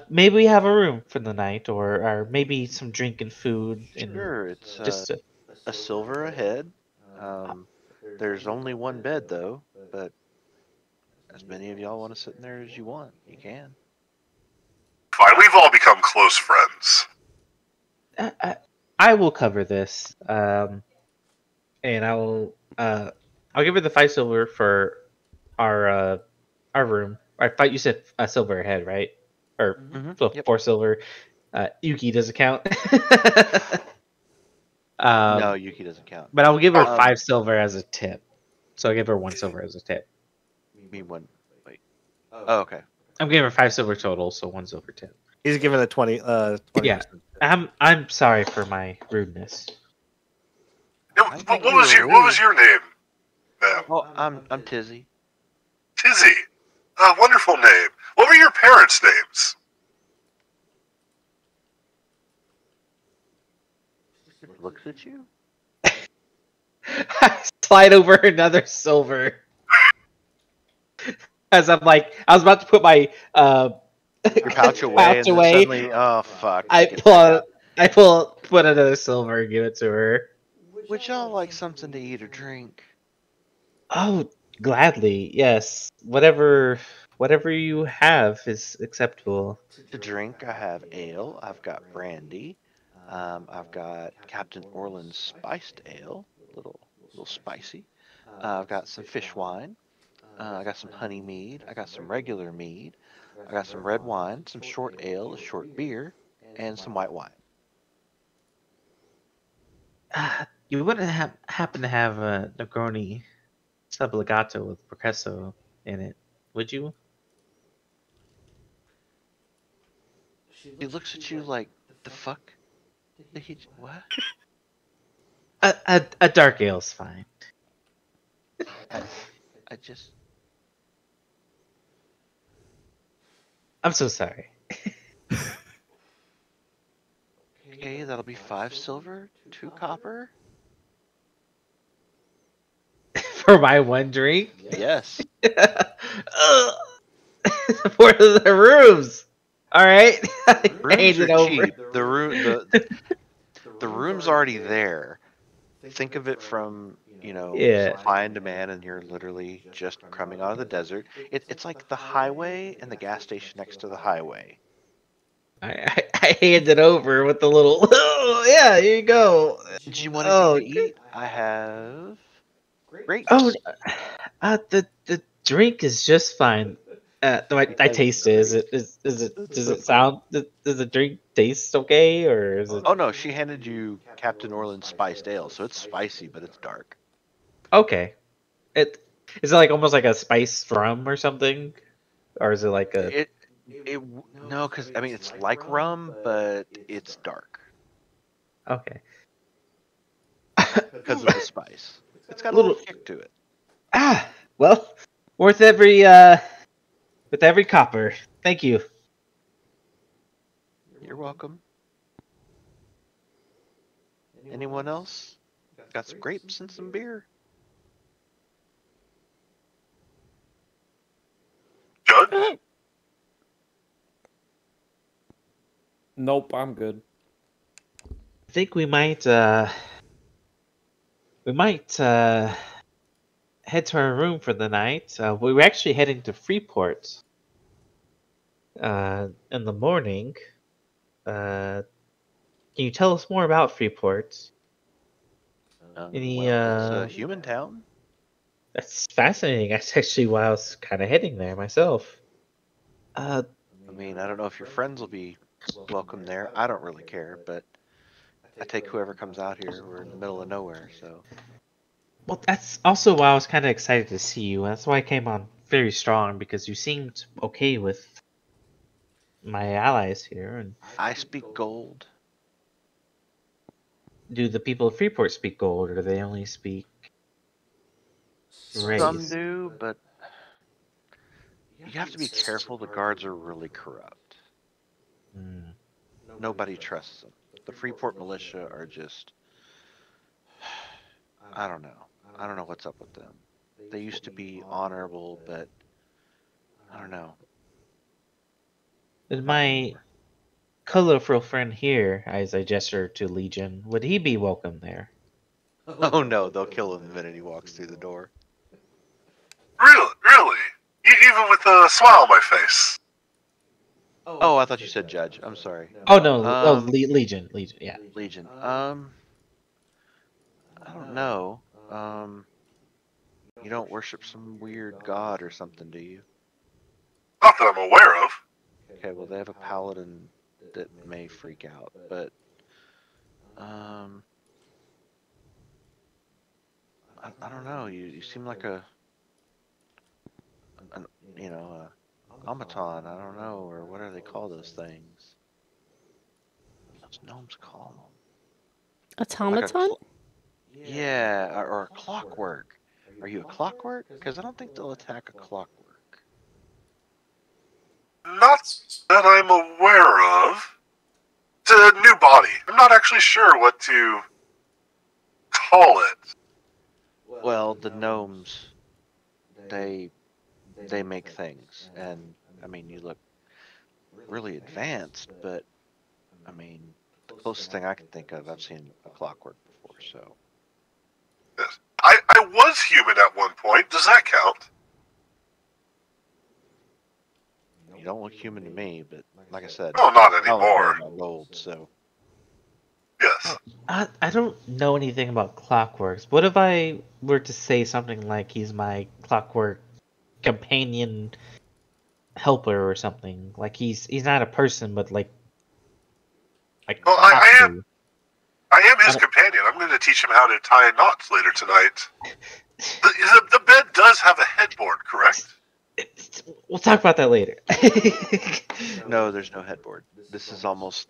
Maybe we have a room for the night, or maybe some drink and food. Sure, it's just a silver a head. There's only one bed though, but as many of y'all want to sit in there as you want, you can. Fine, we've all become close friends. I will cover this, and I'll give her the 5 silver for our room. I thought you said a silver a head, right? Or so Yep. 4 silver. Yuki doesn't count. No, Yuki doesn't count. But I'll give her 5 silver as a tip. So I'll give her 1 silver as a tip. Me one. Wait. Oh, okay. I'm giving her 5 silver total, so 1 silver tip. He's given a 20. 20%. Yeah. I'm sorry for my rudeness. What was your name, ma'am? Oh, I'm Tizzy. Tizzy. Wonderful name. What were your parents' names? Looks at you. I slide over another silver. As I'm like, I was about to put my Your pouch away, pouch and then away. suddenly, oh fuck! I Take it back out. put another silver and give it to her. Would y'all like something to eat or drink? Oh, gladly, yes. Whatever you have is acceptable. To drink, I have ale. I've got brandy. I've got Captain Orland's spiced ale, little spicy. I've got some fish wine. I got some honey mead. I got some regular mead. I got some red wine, some short ale, a short beer, and some white wine. You wouldn't happen to have a Negroni Sublegato with Perceso in it, would you? He looks at you like, the fuck? What? A dark ale's fine. I, I just. I'm so sorry. Okay, that'll be 5 silver, 2 copper. For my one drink? Yes. For the rooms. All right. Rooms Hand are it over. cheap. The room's already there. Think of it from, Yeah. supply and demand, and you're literally just coming out of the desert. It's like the highway and the gas station next to the highway. I hand it over with the little. Oh, yeah, here you go. Do you want Oh, anything to eat? I have grapes. oh, the drink is just fine. I taste it. Does it sound? Does the drink taste okay, or is it? Oh no, she handed you Captain Orland's spiced ale, so it's spicy, but it's dark. Okay. It is it like almost like a spiced rum or something, or is it like a? No, because I mean it's like rum, but it's dark Okay. because of the spice. It's got a Little little kick to it. Well, worth with every copper. Thank you. You're welcome. Anyone else? Got some grapes and some beer. Judge? Nope, I'm good. I think we might head to our room for the night. We were actually heading to Freeport in the morning. Can you tell us more about Freeport? Any Well, it's a human town. That's fascinating. That's actually why I was kind of heading there myself. I mean, I don't know if your friends will be welcome there. I don't really care, but I take whoever comes out here. We're in the middle of nowhere, so. Well, that's also why I was kind of excited to see you. That's why I came on very strong, because you seemed okay with my allies here. And I speak gold. do the people of Freeport speak gold, or do they only speak raise? Some do, but you have to be careful. The guards are really corrupt. Mm. Nobody trusts them. The Freeport militia are just. I don't know. I don't know what's up with them. They used to be honorable, but I don't know. And my colorful friend here, as I gesture to Legion, would he be welcome there? Oh no, they'll kill him the minute he walks through the door. Really? Even with a smile on my face. Oh, I thought you said judge. I'm sorry. Oh no, Legion, yeah. Legion. I don't know. You don't worship some weird god or something, do you? Not that I'm aware of. Okay, well they have a paladin that may freak out, but I don't know. You seem like an automaton. I don't know, or what do they call those things? those gnomes call them? Automaton? Yeah, or a clockwork. Are you a clockwork? Because I don't think they'll attack a clockwork. Not that I'm aware of. It's a new body. I'm not actually sure what to call it. Well, the gnomes, they make things, and I mean, you look really advanced, but I mean, the closest thing I can think of, I've seen a clockwork before, so. Yes. I was human at one point. Does that count? You don't look human to me, but like I said, Oh, not I don't care anymore. about gold, so. Yes. I don't know anything about clockworks. What if I were to say something like he's my clockwork companion helper or something? Like he's not a person, but like Well, I possibly. am his companion. I'm going to teach him how to tie knots later tonight. The bed does have a headboard, correct? We'll talk about that later. No, there's no headboard. This is almost.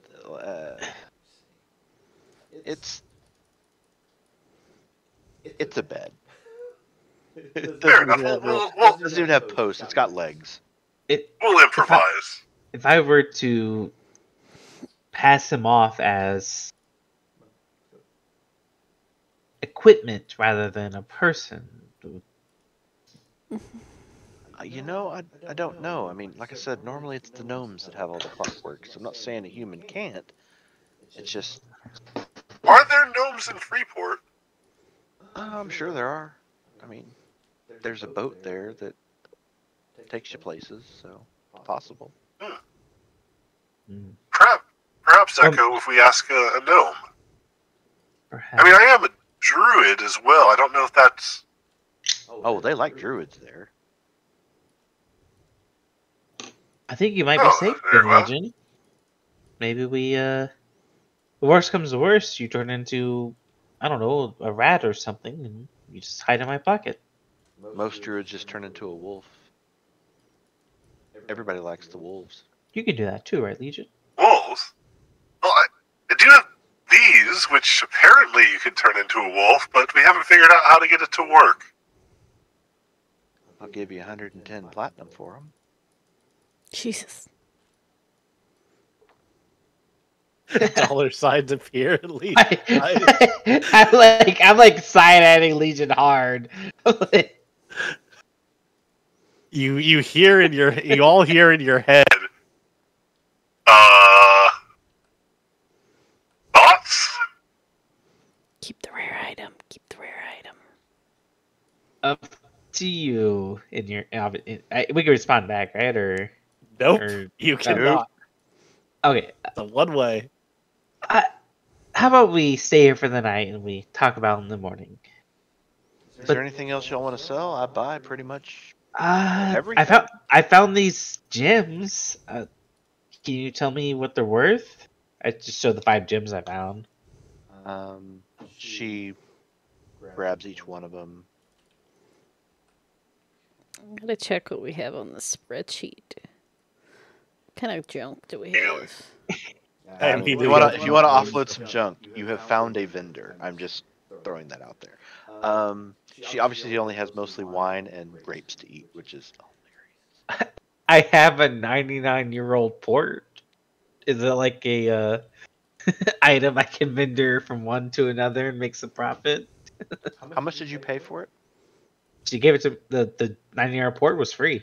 It's a bed. It Fair doesn't, enough. even have, We'll doesn't even have posts. It's got legs. we'll improvise. If I were to pass him off as equipment rather than a person, You know, I don't know. I mean, like I said, normally it's the gnomes that have all the clockwork, so I'm not saying a human can't. It's just. Are there gnomes in Freeport? I'm sure there are. I mean, there's a boat there that takes you places, so possible. Perhaps Echo, if we ask a gnome. perhaps. I mean, I am a druid as well. I don't know if that's. Oh, they like druids there. I think you might be safe, very well. Legend. Maybe we, the worst comes to worst, you turn into, I don't know, a rat or something, and you just hide in my pocket. Most druids just turn into a wolf. Everybody likes the wolves. You can do that too, right, Legion? Wolves? Well, I do have these, which apparently you could turn into a wolf, but we haven't figured out how to get it to work. I'll give you 110 platinum for them. Jesus. Dollar signs appear at least. I'm like side-eyeing Legion hard. You hear in your you all hear in your head. Thoughts? Keep the rare item. Keep the rare item. Up to you. In your, we can respond back, right? Or Nope, or- you cannot. okay. It's a one way. How about we stay here for the night and we talk about it in the morning? Is there anything else y'all want to sell? I buy pretty much. I found these gems. Can you tell me what they're worth? I just showed the 5 gems I found. She grabs each one of them. I'm gonna check what we have on the spreadsheet. What kind of junk do we have? I mean, If you want to offload some junk, you have found a vendor. I'm just throwing that out there. She obviously only has mostly wine and grapes to eat, which is hilarious. I have a 99-year-old port. Is it like a item I can vendor from one to another and makes a profit? How much did you pay for it? She gave it to the 90-year-old port was free.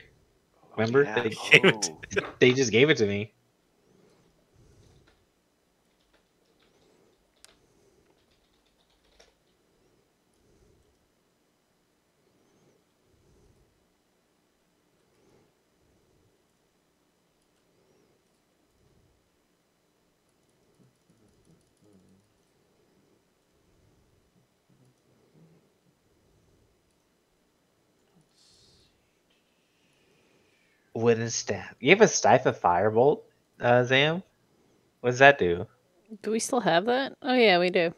Remember? Yeah. They just gave it to me. Wooden staff. You have a staff of firebolt, Zam? What does that do? Do we still have that? Oh yeah, we do.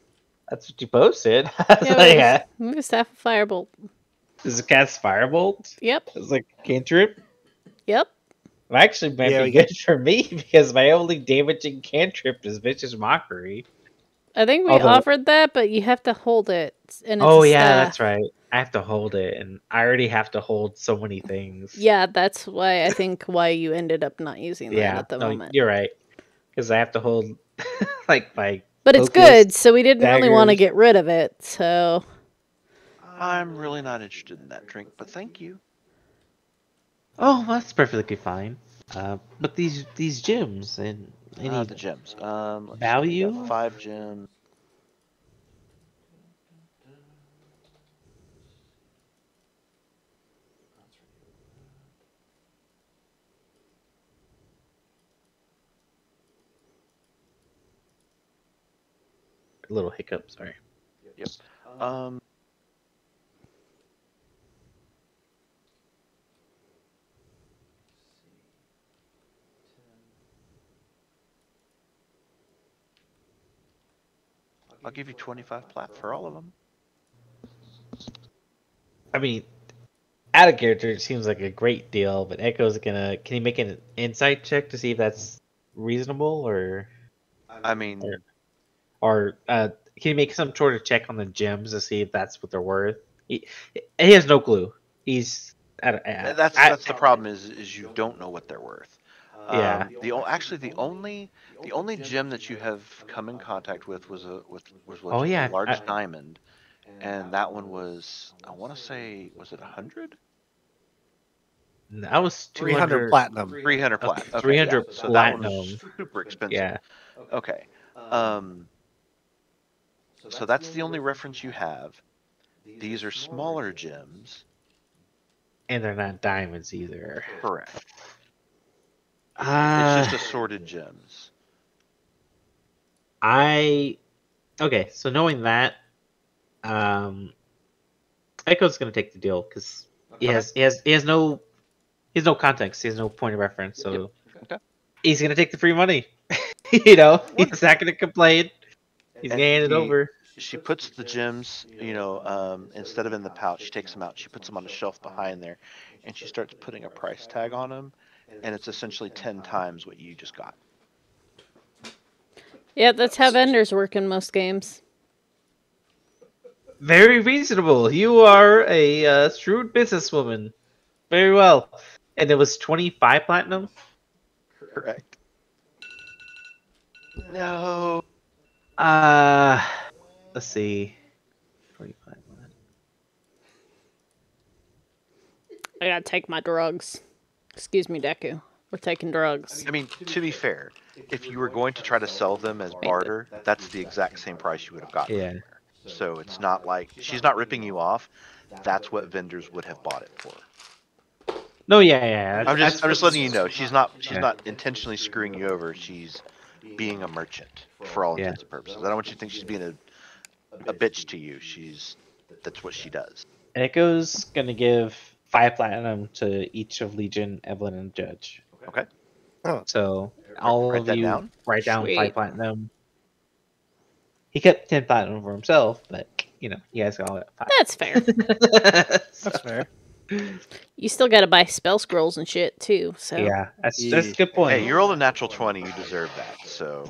That's what you posted. I was Yeah, like, we have a staff of firebolt. does it cast firebolt? Yep. It's like cantrip. Yep. actually might Yeah, be we good for me because my only damaging cantrip is Vicious Mockery. I think we Although- offered that, but you have to hold it, and it's Oh a yeah, staff. that's right. I have to hold it, and I already have to hold so many things. Yeah, that's why I think why you ended up not using that Yeah, at the no, moment. you're right. Because I have to hold like my. But it's focus, good, so we didn't really want to daggers. get rid of it. So I'm really not interested in that drink, but thank you. Oh, that's perfectly fine. But these gems and any The gems. Let's value? See, we got 5 gems. little hiccup. Sorry. Yep. I'll give you 25 plat for all of them. I mean, out of character, it seems like a great deal, but Echo's gonna. Can he make an insight check to see if that's reasonable, or I mean, can he make some sort of check on the gems to see if that's what they're worth? He has no clue. He's that's the problem is you don't know what they're worth. Yeah. Actually the only gem that you have come in contact with was a Oh, yeah, a large diamond, and that one was, I want to say, was it 100? That was 300 platinum. 300 plat. Okay, 300 yeah. So that one platinum. was super expensive. Yeah. Okay. So that's the only reference you have. These are smaller gems. And they're not diamonds either. Correct. It's just assorted gems. Okay, so knowing that, Echo's gonna take the deal because he has no context, he has no point of reference, so he's gonna take the free money. He's not gonna complain. He's gonna hand it over. She puts the gems, instead of in the pouch, she takes them out. She puts them on a shelf behind there, and she starts putting a price tag on them, and it's essentially 10 times what you just got. yeah, that's how vendors work in most games. Very reasonable. You are a shrewd businesswoman. Very well. And it was 25 platinum? Correct. No. Let's see. 25. I gotta take my drugs. Excuse me, Deku. We're taking drugs. I mean, to be fair, if you were going to try to sell them as barter, that's the exact same price you would have gotten. Yeah. So it's not like she's not ripping you off. That's what vendors would have bought it for. No, yeah. I'm just letting you know she's not intentionally screwing you over. She's being a merchant for all intents and purposes. I don't want you to think she's being a bitch to you. That's what she does. Echo's gonna give 5 platinum to each of Legion, Evelyn, and Judge. Okay. Oh. So all Write of that you down? write down Sweet. 5 platinum. He kept 10 platinum for himself, but you guys got all that 5. That's fair. That's fair. You still gotta buy spell scrolls and shit too. So Yeah, that's a good point. Hey, you rolled a natural 20. You deserve that. So.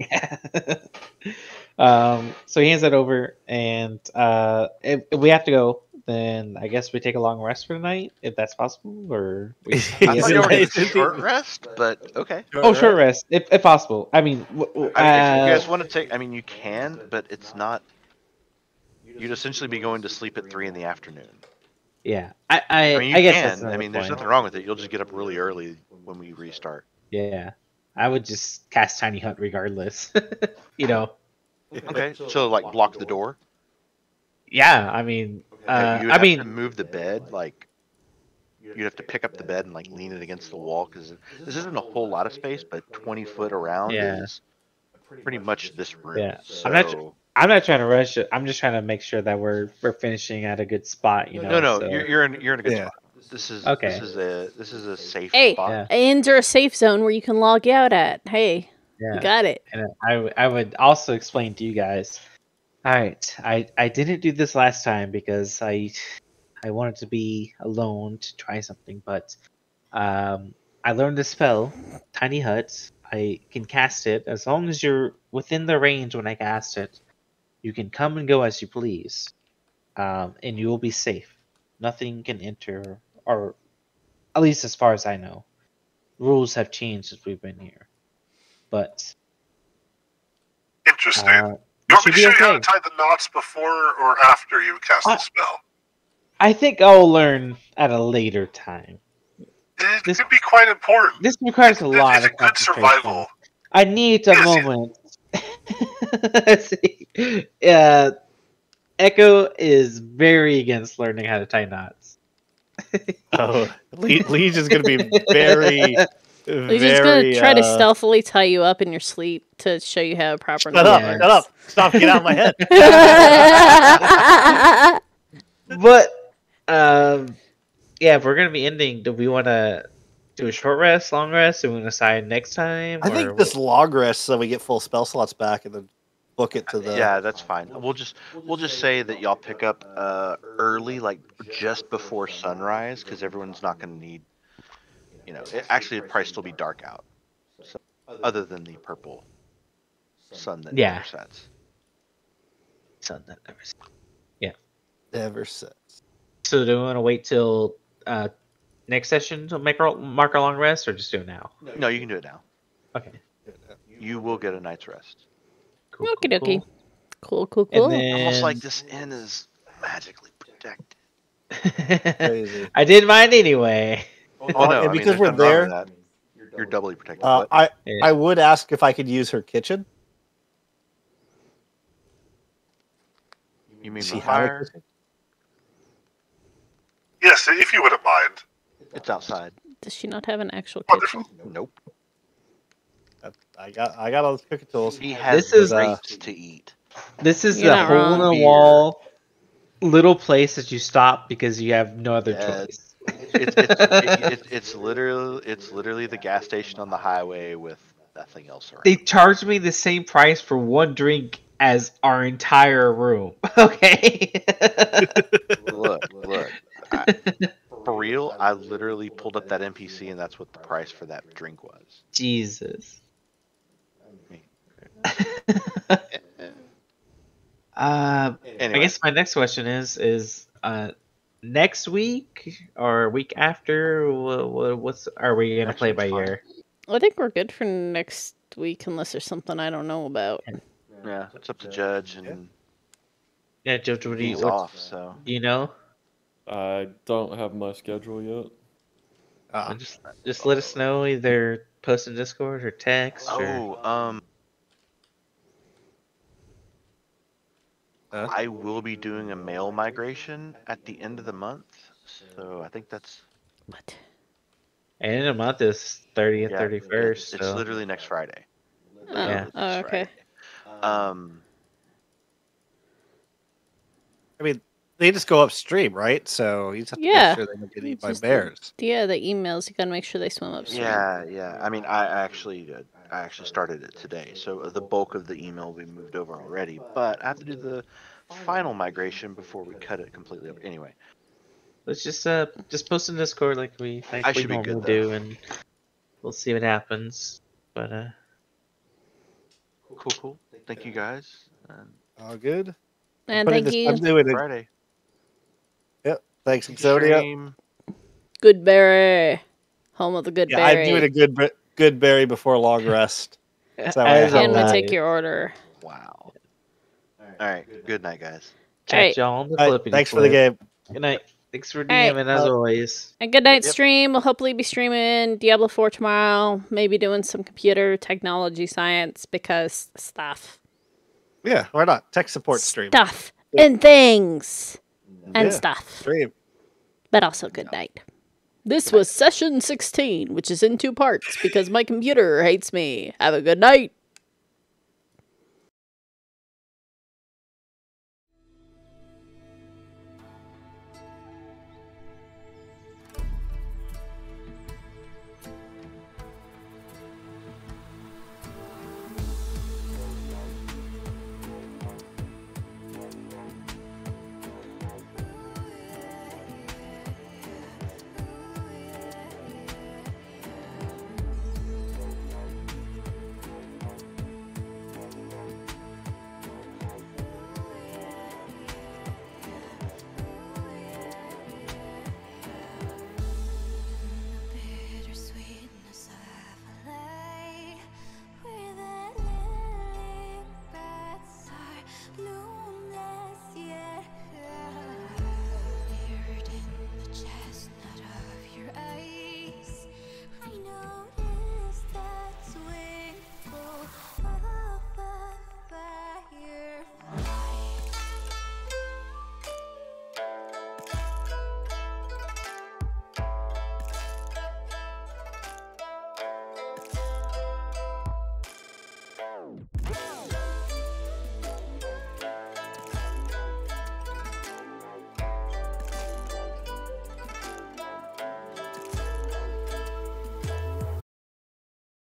So he hands that over, and if we have to go, then I guess we take a long rest for the night, if that's possible, or we I thought you already did short rest, but okay. short rest, if possible. I mean, if you guys want to take, you can, but it's not. You'd essentially be going to sleep at 3 in the afternoon. Yeah, I guess can. There's point. nothing wrong with it. You'll just get up really early when we restart. Yeah, I would just cast Tiny Hunt regardless. Okay, so like block the door. Yeah, I mean, you would have to move the bed. Like you'd have to pick up the bed and like lean it against the wall because this isn't a whole lot of space, but 20 foot around is pretty much this room. Yeah, so, I'm not trying to rush it. I'm just trying to make sure that we're finishing at a good spot. No, so. you're in a good spot. This is okay. This is a safe spot. Inns are a safe zone where you can log out at. Hey, you got it. And I would also explain to you guys. All right, I didn't do this last time because I wanted to be alone to try something, but I I learned the spell, Tiny Huts. I can cast it as long as you're within the range when I cast it. You can come and go as you please, and you will be safe. Nothing can enter, or at least as far as I know. Rules have changed since we've been here, but Interesting. you You want me should to be show you how to okay. tie the knots before or after you cast the spell? I think I'll learn at a later time. It This- could be quite important. This requires a lot It's a of good concentration. survival. I need a Yes, moment. See, Echo is very against learning how to tie knots. Oh, Legion's going to be very, Legion's very. gonna try to stealthily tie you up in your sleep to show you how a proper knot Shut works. up! Stop! Get out of my head. But yeah, if we're gonna be ending, do we want to do a short rest, long rest? Do we want to decide next time? I or think this long rest so we get full spell slots back and then book it to the. Yeah, that's fine. We'll just say that y'all pick up early, like just before sunrise, because everyone's not going to need. It'd probably still be dark out. So, other than the purple sun that never sets. Sun that never sets. Never sets. So do we want to wait till next session to mark our long rest, or just do it now? No, you can do it now. Okay. You will get a night's rest. Cool, Okie dokie. Cool. And then... Almost like this inn is magically protected. Crazy. I didn't mind anyway. Oh no! And I mean, because there's we're nothing wrong there, with that. You're doubly protected. I would ask if I could use her kitchen. You mean Does the she have a fire? kitchen? Yes, if you wouldn't mind. It's outside. Does she not have an actual Wonderful. kitchen? Nope. I got all the cooking tools. He has This is- grapes to eat. This is You're the not hole wrong. in the Beer. wall little place that you stop because you have no other Yeah. choice. It's literally the gas station on the highway with nothing else around. They charged me the same price for one drink as our entire room. Okay. Look. For real, I literally pulled up that NPC and that's what the price for that drink was. Jesus. Anyway, I guess my next question is next week or week after? What's are we gonna Next play week's by fine. ear? I think we're good for next week unless there's something I don't know about. yeah, it's up to Judge and Yeah, Judge, what do he's you off. So you know? I don't have my schedule yet. Just let us know, either post in Discord or text. I will be doing a mail migration at the end of the month, so I think that's What? And in a month is 30th, yeah, 31st. It's so. literally next Friday. Yeah. This Oh, okay. Friday. I mean, they just go upstream, right? So you just have to Yeah. make sure they don't get eaten by Just- bears. Yeah, the emails, you gotta make sure they swim upstream. Yeah. I mean, I actually started it today, so the bulk of the email we moved over already. But I have to do the final migration before we cut it completely over. Anyway, Let's just post in Discord like we should be good, normally though. do, and we'll see what happens. But cool. Thank you guys. And All good. And Put in thank this- you, I'm doing it. Friday. Yep. Thanks, Exodia. Stream. Goodberry, home of the Yeah, Goodberry. I'm doing a good berry before long rest. That's how I As have And always. we that. take your order. Wow. All right. Good night, guys. Chat Alright. y'all on the All right, flippity thanks for the flip. game. Good night. Thanks for Alright. DMing as always. A good night Yep. stream. We'll hopefully be streaming Diablo 4 tomorrow. Maybe doing some computer technology science because stuff. Yeah, why not? Tech support stream. Stuff and things and Yeah. stuff. Stream. But also good night. This was session 16, which is in 2 parts because my computer hates me. Have a good night.